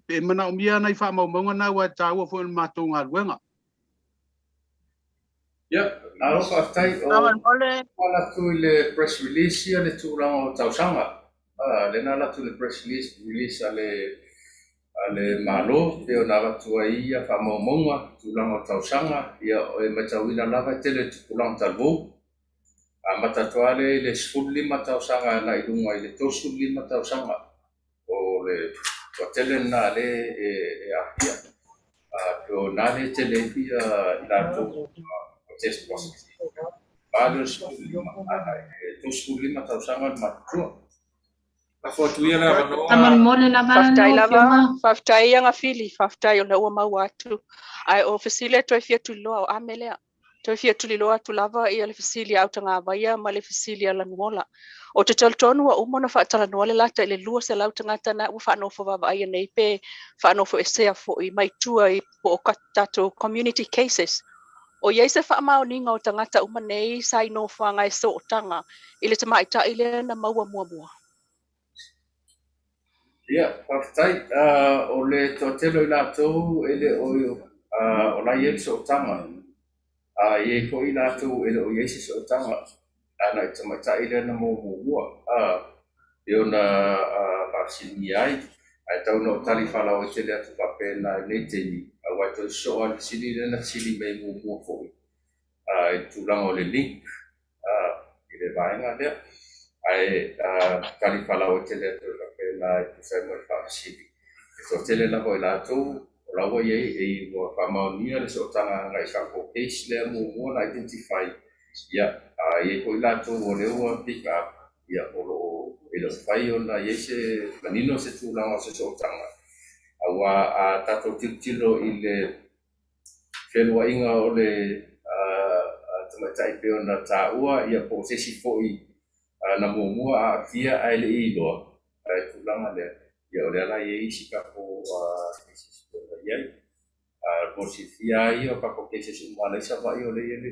Speaker 1: E mana o mia nei whaamaumaunga nā wai tāua fōi le mātou ngā ruenga.
Speaker 3: Ia, alo whaftai o ala tu i le press release ia le tūlanga o tau sanga. Le nala tu le press release a le malo, peo na watua ia whaamaumaunga tūlanga o tau sanga. Ia o e matawina lava tele tūlanga talvou. Matatuale le sfulli matau sanga na ilunga i le tosulli matau sanga o le tele na le Apia o na le tele pia i la o test positive. Palo sfulli tosulli matau sanga matua.
Speaker 2: A fotu ia la vanoa.
Speaker 6: Taman mole la vanoa.
Speaker 5: Faftai anga fili, faftai o na ua mau atu. Ai o fasile toi fia tuloa o amelea. Toi fia tuliloa tu lava i le fasili au tanga vaia ma le fasili ala nuola. O te taltonu wa umona whaatala nuole lata i le lua se lau tangata na ua whanofo vava aia nei pe whanofo e sea fo i mai tua i po o katato community cases. O iei se whaamao ninga o tangata uma nei sai no whanga e so o tanga i le tamaita i le na maua mua mua.
Speaker 3: Ya, partai oleh totelo ilato ele o la yel so tama. Ye ko ilato ele o yesi so tama. Ana tama ile na mo yo na vaccine ai. Ai tau no tali fala o tele atu papena le teni. Wa to so al sili na sili me mo fo. Tu lang o le link. Ile vainga le. Ai tali fala o tele atu papena tu sa mo vaccine. So tele la ko ilato la wo ye e wo fa maunia le so tanga ngai sa ko case le mo na identify ya ye ko ilato wo le wo pick up ya o ele fai ona ye se manino se tu la so so tanga awa tato tilo ile felwa inga o le tama tai pe ona ta ua ia po se si foi na mo a fia ai le i do tu la le ya o la ye si ka po ya por si fia io pa ko ke se mo le sa va io le ye le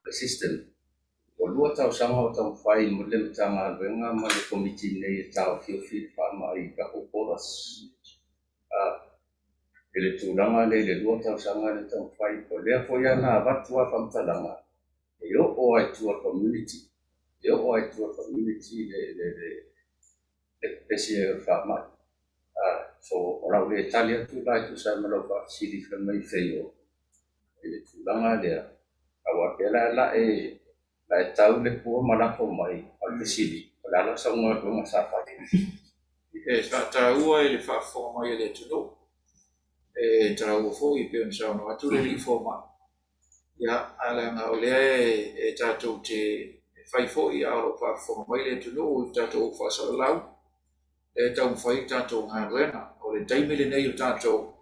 Speaker 3: assistant o lua tau sanga o tau whai mo le tanga venga ma le komiti nei tau fio fa mai ka o poras ele tūlanga le lua tau sanga le tau whai ko lea fo ia na watua whamtalanga e o ai tua community e o ai tua community le pesi e whamai so ora le Italia tu lai tu sa malo pa sili whamai feio ele tūlanga lea awa pela la e la tau le pua malako mai al sili la la sa mo ko sa fa
Speaker 2: e sa taua e le whaafonga i le tuno. E taua fo i pe sa no atu le li forma. Ia ala nga o lea e tatou te whai fo i alo whaafonga mai le tuno i tatou whaasalau. E tau whai tatou ngā ruena o le taimele nei o tatou.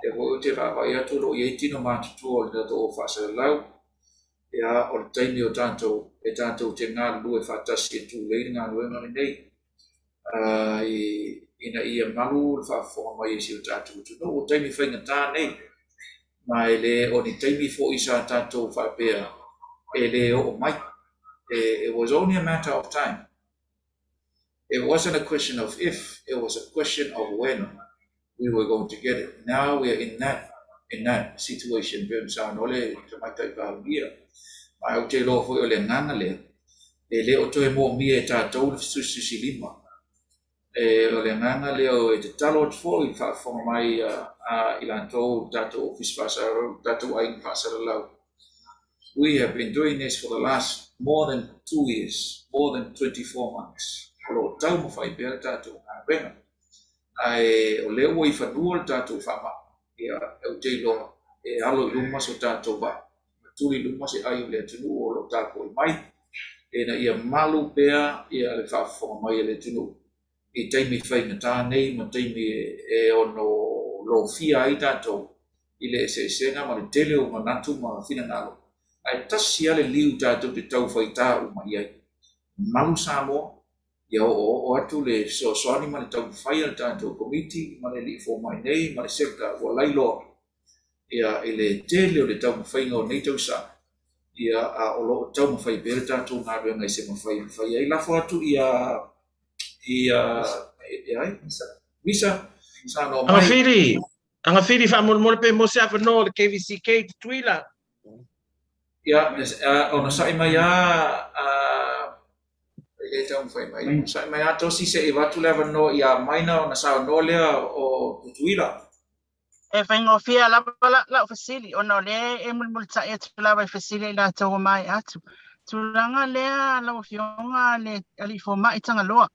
Speaker 2: E ho te rāwai atu lo i e tino mātutu o le tatou whaasalau. Ia o le taimi o tatou e tatou te ngā lue whaatasi e tū leina ngā ruenga nei. Ina ia malu le whaafonga mai e si o tatou tuno o taimi whaingatā nei. Mai le o ni taimi fo i sa tatou whaapea e le o mai. It was only a matter of time. It wasn't a question of if, it was a question of when we were going to get it. Now we are in that situation. Bem sa nole te mai tai pa bia. Mai o te lo fo o le nganga le o toe mo mi e tatou le susi lima. O le nganga le o e te talo fo i whaafonga mai I lantou tatou office whaasara, tatou ai whaasara lau. We have been doing this for the last more than 2 years, more than 24 months. Lo tau mo whai pēra tatou ngā wenga. O leo i whanua tatou whama. Ia au te loa. E alo i luma so tatou wa. Tui luma se ai o le tunu o lo tāko i mai. E na ia malu pēa ia le whaafonga mai le tunu. I taimi whaingatā nei, ma taimi e ono lo fia ai tātou. I le se senga ma le tele o manatu ma whina ngalo. Ai tasi ale liu tātou te tau whaitā o mai ai. Malu Samoa. Ia o atu le soani ma le tau whaia tātou komiti, ma le li fo mai nei, ma le sekta o lailoa. Ia le tele o le tau mawhainga o nei tau sa. Ia o lo tau mawhai pere tātou ngā rua ngai se mawhai. Ia lafo atu Misa, sa no mai.
Speaker 7: Anga whiri whamolmole pe mo se awhanoa le KVCK te tuila.
Speaker 2: Ia, ona sai mai e tau mwhai mai. Sai mai tosi se e watu lewa no ia maina o na sao no lea o tutuila.
Speaker 7: E whaingo whia la o fasili. O no lea e mulmulta e tulawa i fasili la tau mai atu. Tulanga lea la o fionga le alifo mai tanga loa.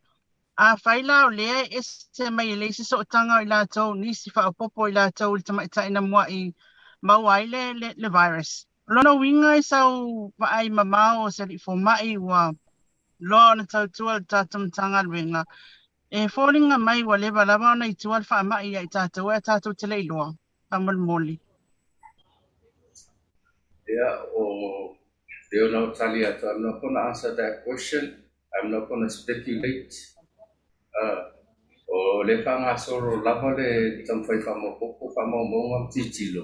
Speaker 7: A whaila o lea e se mai le se so tanga i la tau nisi whaapopo i la tau i tamaita ina mua i mauai le virus. Lono winga i sau waai mamao o se alifo mai wa lo na tautua tātum tanga ruenga. E fōringa mai wa lewa lawa na i tual wha mai i tātou e tātou te leiloa. Pamal moli.
Speaker 3: Yeah, or they're not telling you. I'm not going to answer that question. I'm not going to speculate. O le panga soro lava le tamfai famo popo famo monga titilo.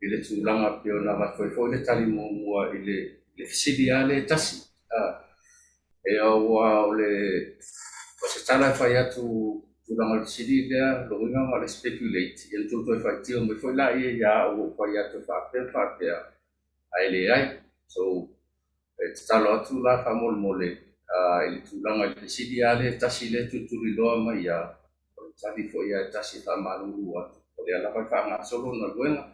Speaker 3: Ile tulanga pio na va foi le tali mo mua ile le fisilia le tasi e au le se tala fai atu tulanga le sili lea loinga ma le speculate e tu toi fai tio me foi la ia o fai atu fa ai le ai so e tala atu la fa mole il tulanga le sili ale tasi le tuturi loa ma ia tali foi ia tasi fa malu atu o le ala fa nga solo na luenga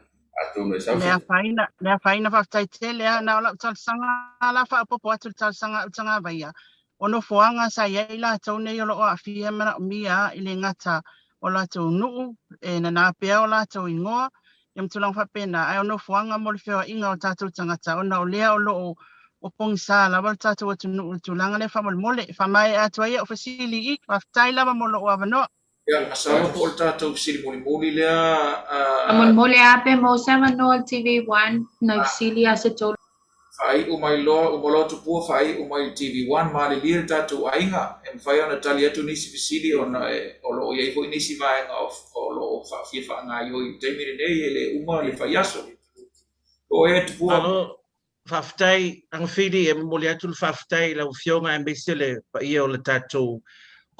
Speaker 3: atu me sa
Speaker 7: Lea faina whakataitele na ola utalsanga ala whaapopo atu utalsanga utanga vaia. Ono foanga sa iei la tau nei olo o awhia mana o mia i le ngata o la tau nuu na nā pea o la tau ingoa. Ia mtulang whapena ai ono foanga mo le whiwa inga o tātou tangata ona o lea o lo o pongi sa lawa tātou atu nuu tulanga le whamole mole. Whamai atu aia o fasili i whaftai lawa mo lo o awanoa.
Speaker 2: Ia masalo po o tātou sili muli lea
Speaker 6: Amon mole ape mo 7 no TV1 na sili ase tolu.
Speaker 2: Fai o mai loa o molo tu pua fai o mai TV1 ma le lir tātou ainga e mwhai ona tali atu nisi fisili ona o lo o iei fo nisi vaenga o lo o whawhia whaanga i o i teimire nei e le uma le whai aso. O e tu pua.
Speaker 8: Alo, whaftai, ang whiri e mole atu le whaftai lau whionga e mbesile pa ia o le tātou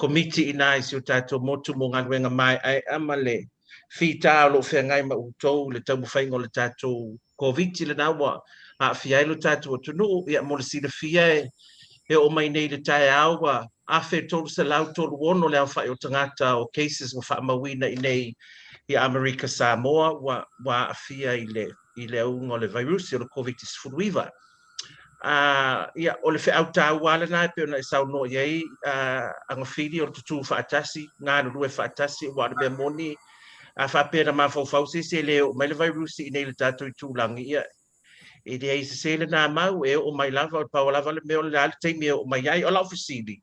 Speaker 8: komiti ina i si o tātou motu mo ngāruenga mai ai amale whita o lo whengai ma utou le tau mwhaingo le tātou COVID le nawa a whiai lo tātou atunu ia mo le sila whia e o mai nei le tae aua a whe tolu sa lau tolu ono le au whai o tangata o cases o wha mawina i nei i Amerika Samoa wa a whia i le ungo le virus o le COVID-19. Ia o le whi au tāu wale nai pe ona i sau no iei anga whiri o le tutu whaatasi ngā rurue whaatasi wa le bea moni a whapena ma fau se leo mai le virus i nei le tātou i tūlangi ia e de ai se le na mau e o mai lava o pa lava le meo le ale teimi o mai ai o la ofisili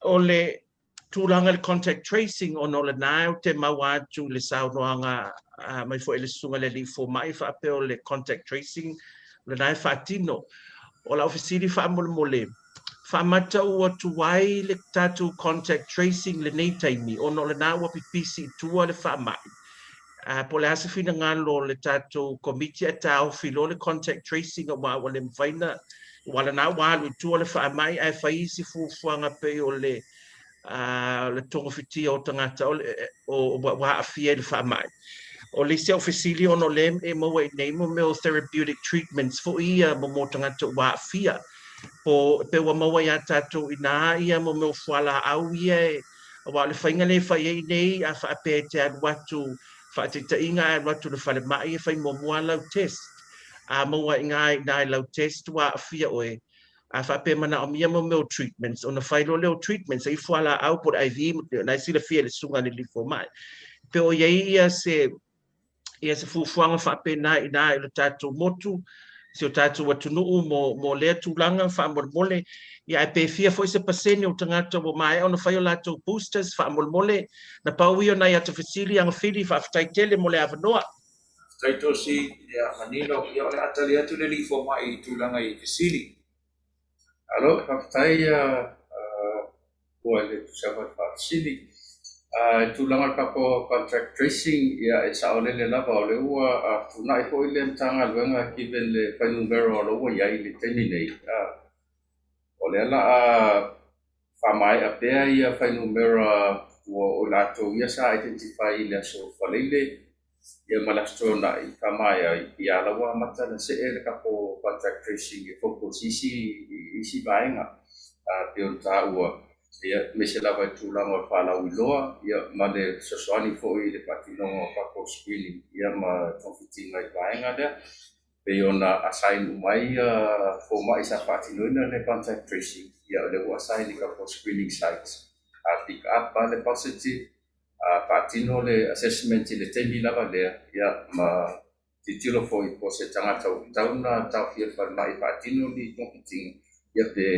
Speaker 8: o le tūlanga le contact tracing o no le nai o te mau atu le sau noanga mai fo ele sunga le li fo mai whape o le contact tracing le nai whaatino o la ofisili wha mole whamata ua tuwai le tātou contact tracing le nei taimi o no le nai wa pipisi tua le whamai po le asa fina ngalo le tātou komiti a tau filo le contact tracing o wa le mwhaina wala na walu tua le whamai ai whaisi fufuanga pe o le tonga whiti o tangata o wa awhia le whamai. O le se ofisili ono lem e maua i nei mo meo therapeutic treatments fo ia mo mo tangata wa awhia. Po pe wa maua ia tātou ina ia mo meo whala au ia e wa le whainga le whai nei a whape te aduatu whaatita inga e watu le whale mai e whai mo mua lau test. A maua inga i lau test wa awhia oe. A whape mana o mia mo meo treatments. O na whailo leo treatments e i whala au por IV na sila fia le sunga ni li fo mai. Pe o iei ia se fufuanga whape na ina i le tātou motu. Se o tātou atunuu mo lea tūlanga whaamole ia e pēwhia fo se pasene o tangata o mai o na whai o lātou boosters whaamole na paui o nai ata whisili anga whiri whaafitai tele mo le awanoa.
Speaker 2: Taitosi ia manino ia ole atali atu le li fo mai tūlanga i whisili.
Speaker 3: Alo, whaafitai ua le tusawa whaafisili. Tūlanga kako contact tracing ia e sa ole le lava o le ua tūna i hoi le mtanga luenga kiven le whainumero o lo ua iai le teini nei. O le ala whamai a pea ia whainumero o lato ia sa identify le aso whaleile ia malasto na i whamai i alawa mata na se e le kako contact tracing i focus isi vaenga peon ta ua. Ia mese lava tūlanga whanau i loa, ia ma le sosoani fōi le patinonga kako screening, ia ma tōwhitinga i vaenga lea. Pe ona assign umai fō mai sa patinoina le contact tracing, ia le ua assign i kako screening sites. Pick up le positive, patino le assessment i le temi lava lea, ia ma titilo fōi po se tangata o tauna tau fia whanai patino li tōwhitinga, ia pe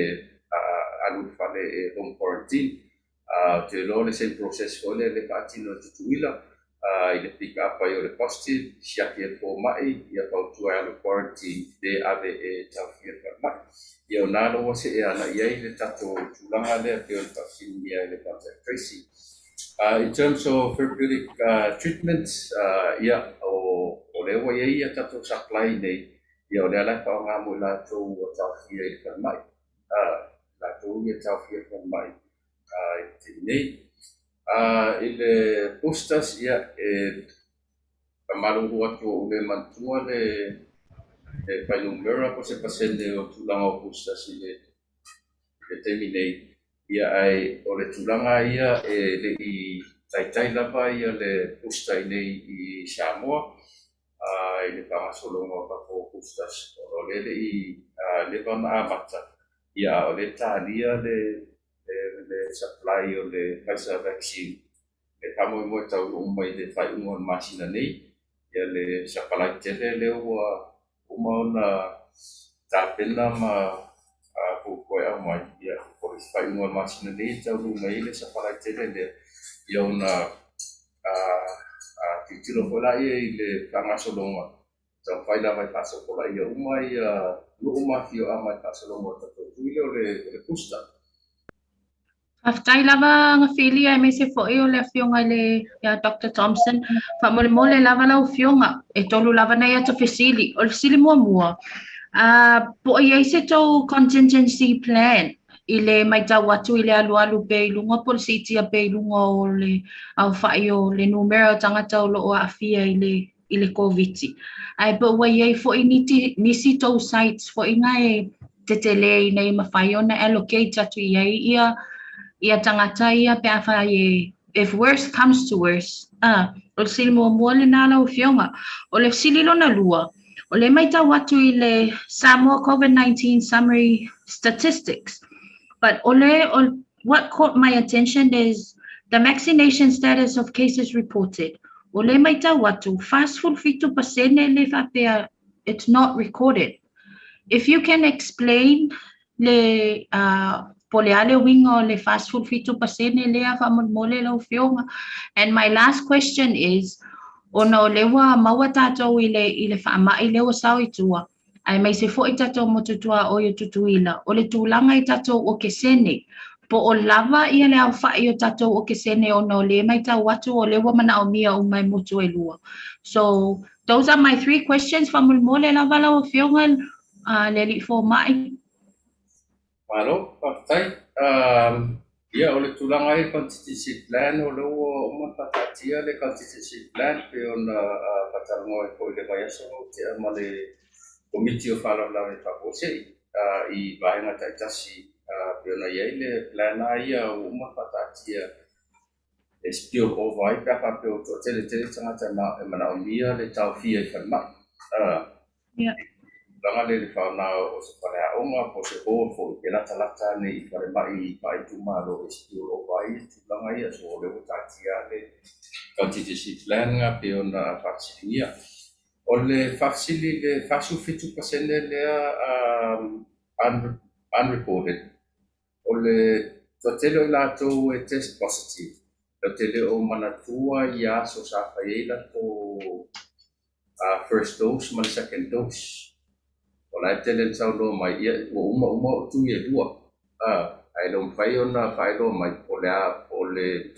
Speaker 3: alu fale home quarantine te lo le same process fo le patino tutuila i le pick up ai o le positive siaki e fo mai ia pau tu alu quarantine de ave e tafia mai ia na lo se e ana ia le tato tulanga le pe o tafia ia le contact tracing in terms of therapeutic treatments ia o le wa ia tato supply nei ia o le ala pa nga mo la to o tau fia i ka mai la to ia tau fia ka mai te nei i le postas ia ka malu atu o le mantua le pailumera ko se pasende o tulanga o postas i le temi nei ia ai o le tulanga ia le i taitai lava ia le posta i nei i Samoa i le pangasolonga o kako postas o le i le vana amata ia o le talia le supply o le Pfizer vaccine le tamo mo tau o mai le fai un masina nei ia le supply tele le o mauna tapena ma ko ko mai ia ko fai un masina nei tau o mai le supply tele le ia una titilo ko la ia i le pangasolonga tau fai la mai paso ko la ia umai uma fio amai pasolonga tau tuile o le pusta
Speaker 6: Aftai lava nga filia e mese fo e o le fionga le ya Dr. Thompson fa mole mole lava la fionga e tolu lava na ya to fesili o fesili mua po ia se to contingency plan ile mai ta watu ile alu pe lunga polisi a pe lunga o le au fa yo le numero tanga tau lo a fia ile covid ai po wa ia fo initi nisi to sites fo inga e tetele nei mafaiona allocate atu ia tangata ia pe afa if worse comes to worse o sili mo le nala o fionga o le sili lona lua o le mai ta watu i le Samoa Covid19 summary statistics but what caught my attention is the vaccination status of cases reported o le mai ta watu fast food fitu pasene le Apia it's not recorded if you can explain le Poliale wingo le fast food fitu pasene le afa mole lo fionga and my last question is ono lewa maua tatou ile fa ma ile o sao itua ai mai se fo i tatou motutua o yo tutuila o le tulanga i tatou o kesene po o lava ia le au fa i o tatou o kesene ono le mai tau watu o lewa mana o mia o mai motu e lua so those are my 3 questions from mole lava lo fionga le li fo mai
Speaker 3: Malo, partai. Ia o le tulanga i contingency plan o le o mapatatia le contingency plan pe ona patalongo e ko le vai aso te ama le committee o fala la e papose i vai na taitasi pe ona ia le plan ia o mapatatia e spill over i pa pe o tele tangata na e mana o mia le tau fia i kalma.
Speaker 6: yeah
Speaker 3: Langa le whaona o se whare a onga po se o fo i lata ne i whare mai tuma lo e spill over i tu langa ia so o le o tatia le contingency plan nga pe ona whaksinia. O le whaksili le whasu fitu pasene lea unreported. O le totele o lato e test positive. Totele o manatua ia so sa whaela to first dose ma second dose. O la tele sau lo mai ia o uma tu ia dua ai lo fai ona fai lo mai o le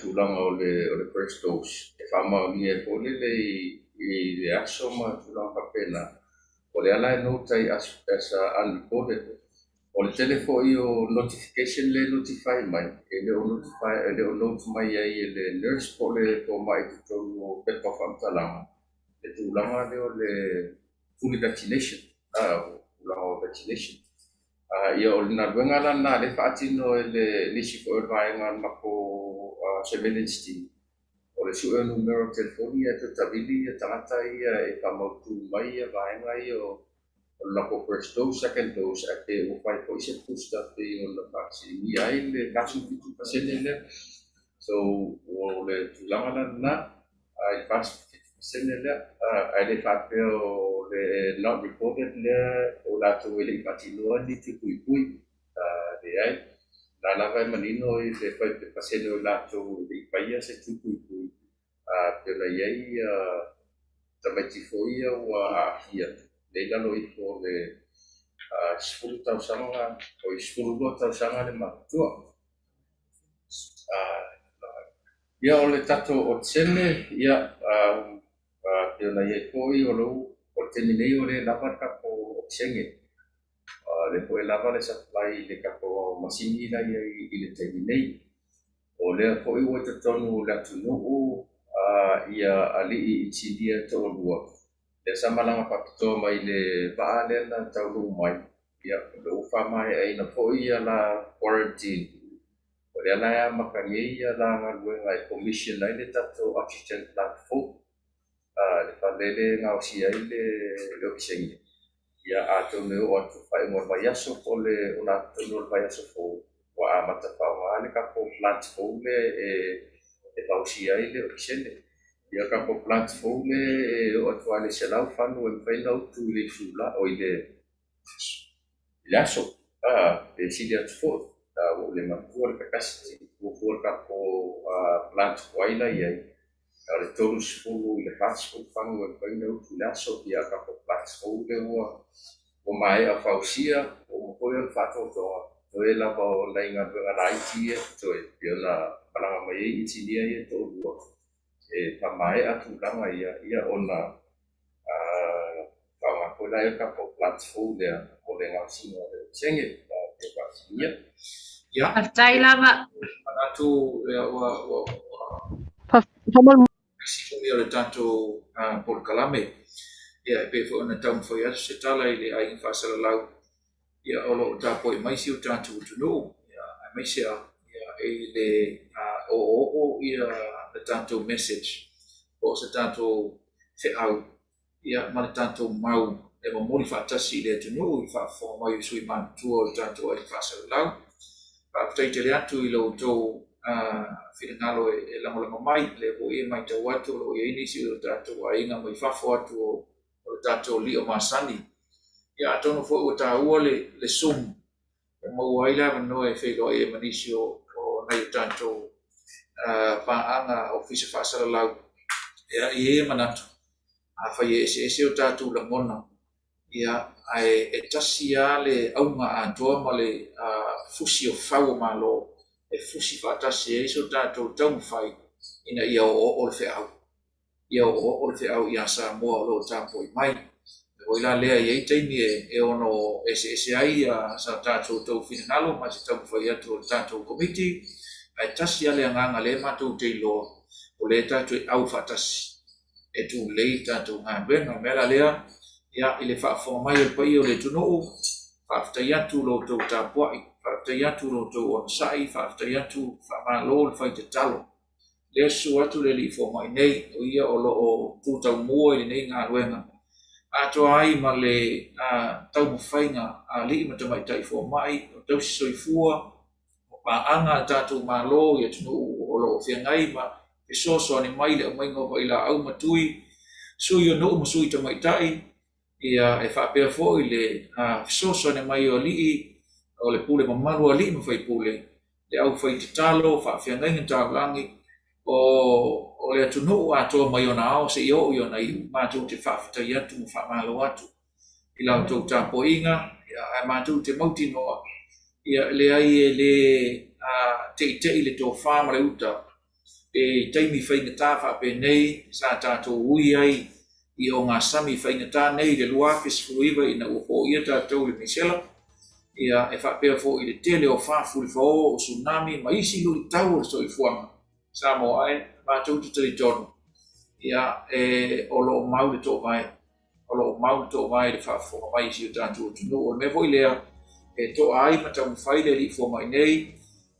Speaker 3: tulanga o le first dose e fama ni e po le i aso ma tulanga pena o le ala no tai as unreported o le telefo o notification le notify mai e le o notify le o note mai ai le nurse po le ko mai to pepa famtalanga le tulanga le o le fully vaccination vaccination ia o na wenga la na le fatino le nisi ko vai nga mako surveillance team o le su numero telefonia to tabili tangata ia e kamautu mai vai nga io o la ko first dose second dose ate o fai ko se booster pe o la vaccine ia le kasu fitu pasene le so o le tulanga na ai fast pasene le ai le fatio not reported le o la to ele patino ni te kui de ai la vai manino i le fai pe pasene o la to le paia se tu kui pe la ia tamati foia o Apia le lalo i ko le skulu tau sanga o skulu tau sanga le matua ia o le tato o tsene ia pe la ia ko i o lo o teni nei o le lava kapo senge. Le po e lava le supply le kapo masini la i le teni nei. O le po i o te tonu le atunu ia ali i tidia to lua. Le samalanga pakito mai le vaale na taulu mai. Ia le ufa mai ai na po ia la quarantine. O le ala ya makangei ia la ngalue ngai commission lai le tato oxygen plant fo. Le palele ngau si ai le oxygen. Ia ato me o atu fai ngor mai aso po le una tonu mai aso fo. Wa amata pa wa le kapo plant fo le e tau si ai le oxygen. Ia kapo plant fo le o atu ale se lau fanu e fai lau tu le fula o ile aso. Le si le atu fo. O le matua le kakasi o for kapo plant waila iai. Le tolu sefulu i le passport fangu e fai lau tu le aso ia kapo plant fo le o mai a fausia o mokoe o whatotoa. Toe lava o lainga venga raiti e toe pia na palanga mai e itinia e tō lua. E pamae atu langa ia ona whaunga koe lai o kapo platform lea o le ngā singa le tenge e wasinia.
Speaker 2: Ia.
Speaker 6: Aftai lava.
Speaker 2: Anatu lea wa Sikomi o le tanto por kalame. Ia e pefo ona taun foi atu se tala i le ai whasala lau. Ia olo o tapo i maisi o tanto utunu. Ia a maisi a e le o ia le tanto message. O se tanto te au. Ia ma le tanto mau e ma mori whaatasi le utunu i whaafo mai u sui mantua o tanto ai whasala lau. Whaaftai te le atu i lo tau whiringalo e langolango mai le po e mai tau atu lo e inisi o tanto a inga mai whafo atu o tanto li o masani. Ia atono fo o tāua le sum. E mau aila mano e whego e manisi o nei tanto paanga o fisa whaasara lau. Ia e manatu. A whai ese o tātou la mona. Ia e tasi a le aunga a toa ma le fusi o whau ma lo. E fusi whaatasi e so tātou taungu whai. Ina ia o le wheau. Ia o le wheau ia Samoa o lo tāpoi mai. O ila lea i taimi e ono ese ai sa tātou tau whinangalo ma se tau whai atu o tātou komiti ai tasi ale nganga le mātou te loa o le tātou e au whatasi e tu lei tātou ngā benga mela lea ia i le whaafo mai o pai o le tunoo whaaftai atu lo tau tāpuai whaaftai atu lo tau onsai whaaftai atu whamalo le whai te talo lea su atu le li fo mai nei o ia o lo o tūtau mua i nei ngā ruenga ato ai ma le tau mawhainga a li ma tamai tai fo mai o tau si soifua o paanga tātou malo i atunu o lo whiangai ma e soso ani mai le o maingo wa ila au matui sui o noo masui tamai tai ia e whapea fo i le soso ani mai o li o le pule mamaru a li ma whai pule le au whai te talo whawhiangai ngā tāulangi o le atunu atoa mai ona ao se i ona i mātou te whawhatai atu mo whamalo atu. I lau tau tāpo inga, ai mātou te mauti noa. Ia le ai e le te le tō whāmare uta. E taimi whaingatā whape nei, sa tātou ui ai i o ngā sami whaingatā nei le luafis fuiva i na upo ia tātou le misela. Ia e whapea fo i le tele o whāfuri whao o tsunami, ma isi luri tau o soi fuanga. Samoa ai, mātou te tari tono. Ia o lo mau le tō mai. O lo mau le tō mai le whaafonga mai si o tātou o tunu. O me voi lea, tō ai ma tau mwhai le li fo mai nei.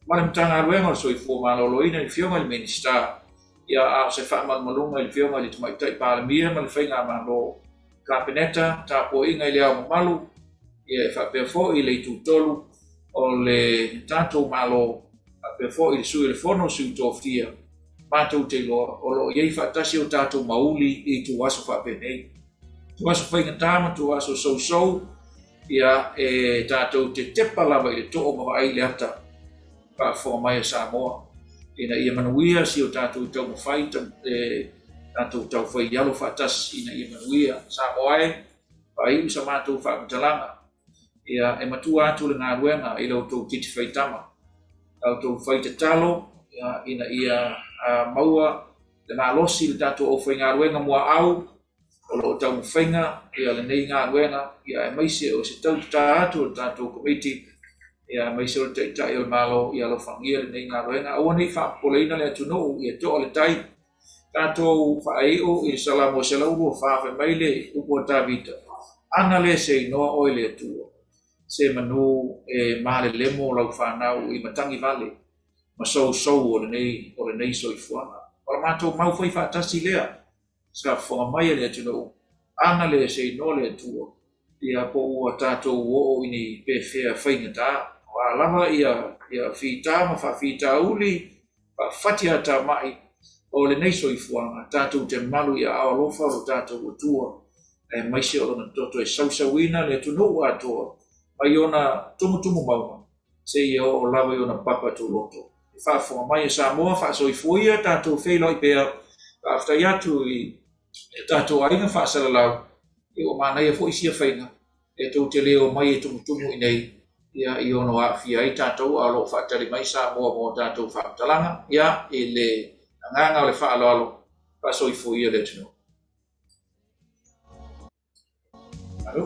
Speaker 2: Mare mtanga aruenga so i fo ma lolo ina i fionga le minister. Ia a se wha malunga i fionga li tumai tai pāle mia ma le whainga ma lo kapeneta, tāpo inga i lea o malu. Ia e whapea fo i le i tūtolu o le tātou malo pe fo i sui le fono sui toftia mātou te loa o lo iei whaatasi o tātou mauli i tu aso whape nei. Tu aso whainga tāma, tu aso sou ia e tātou te tepa lava i le to'o mawa ai le ata whaafo mai a Samoa. Ina ia manuia si o tātou tau mawhai tātou tau whai yalo whaatasi ina ia manuia Samoa e whai usa mātou whaamatalanga. Ia e matua atu le ngā ruenga i lau tau titi whaitama. Au tau whai te talo, ina ia maua, le ngā losi le tātou o whai ngā ruenga mua au, o lo tau whainga, ia le nei ngā ruenga, ia e maise o se tau tātou komiti, ia maise o te itai o malo, ia lo whangia le nei ngā ruenga, aua nei whapoleina le atunou, ia toa le tai, tātou whaeo i salamo se laubo whawhe maile upo tāwita. Ana le se inoa oi le atua, se manu e maale lemo lau whanau i matangi vale, ma sou o le nei soifuanga. Ora mātou mau whai whātasi lea, sa whonga mai le atunou, ana le se inoa le atua, ia po ua tātou o ini pe whea whainga tā, o a lama ia whita ma whawhita uli, whatia tā mai, o le nei soifuanga, tātou te malu ia awalofa o tātou atua, e maise o lona toto e sausauina le atunou atoa, mai ona tumu mauma, se ia o lawa i ona papa tu loto. Whaafonga mai e Samoa, whaasoifuia, tātou wheloi pēr, whaaftai atu i tātou ainga whaasalalau, i o mānei a fo isia whainga, e tau te leo mai e tumu i nei, ia i ono a whia i tātou, a lo whaatari mai Samoa mō tātou whaatalanga, ia i le nganga o le whaalalo, whaasoifuia le tino. Alo?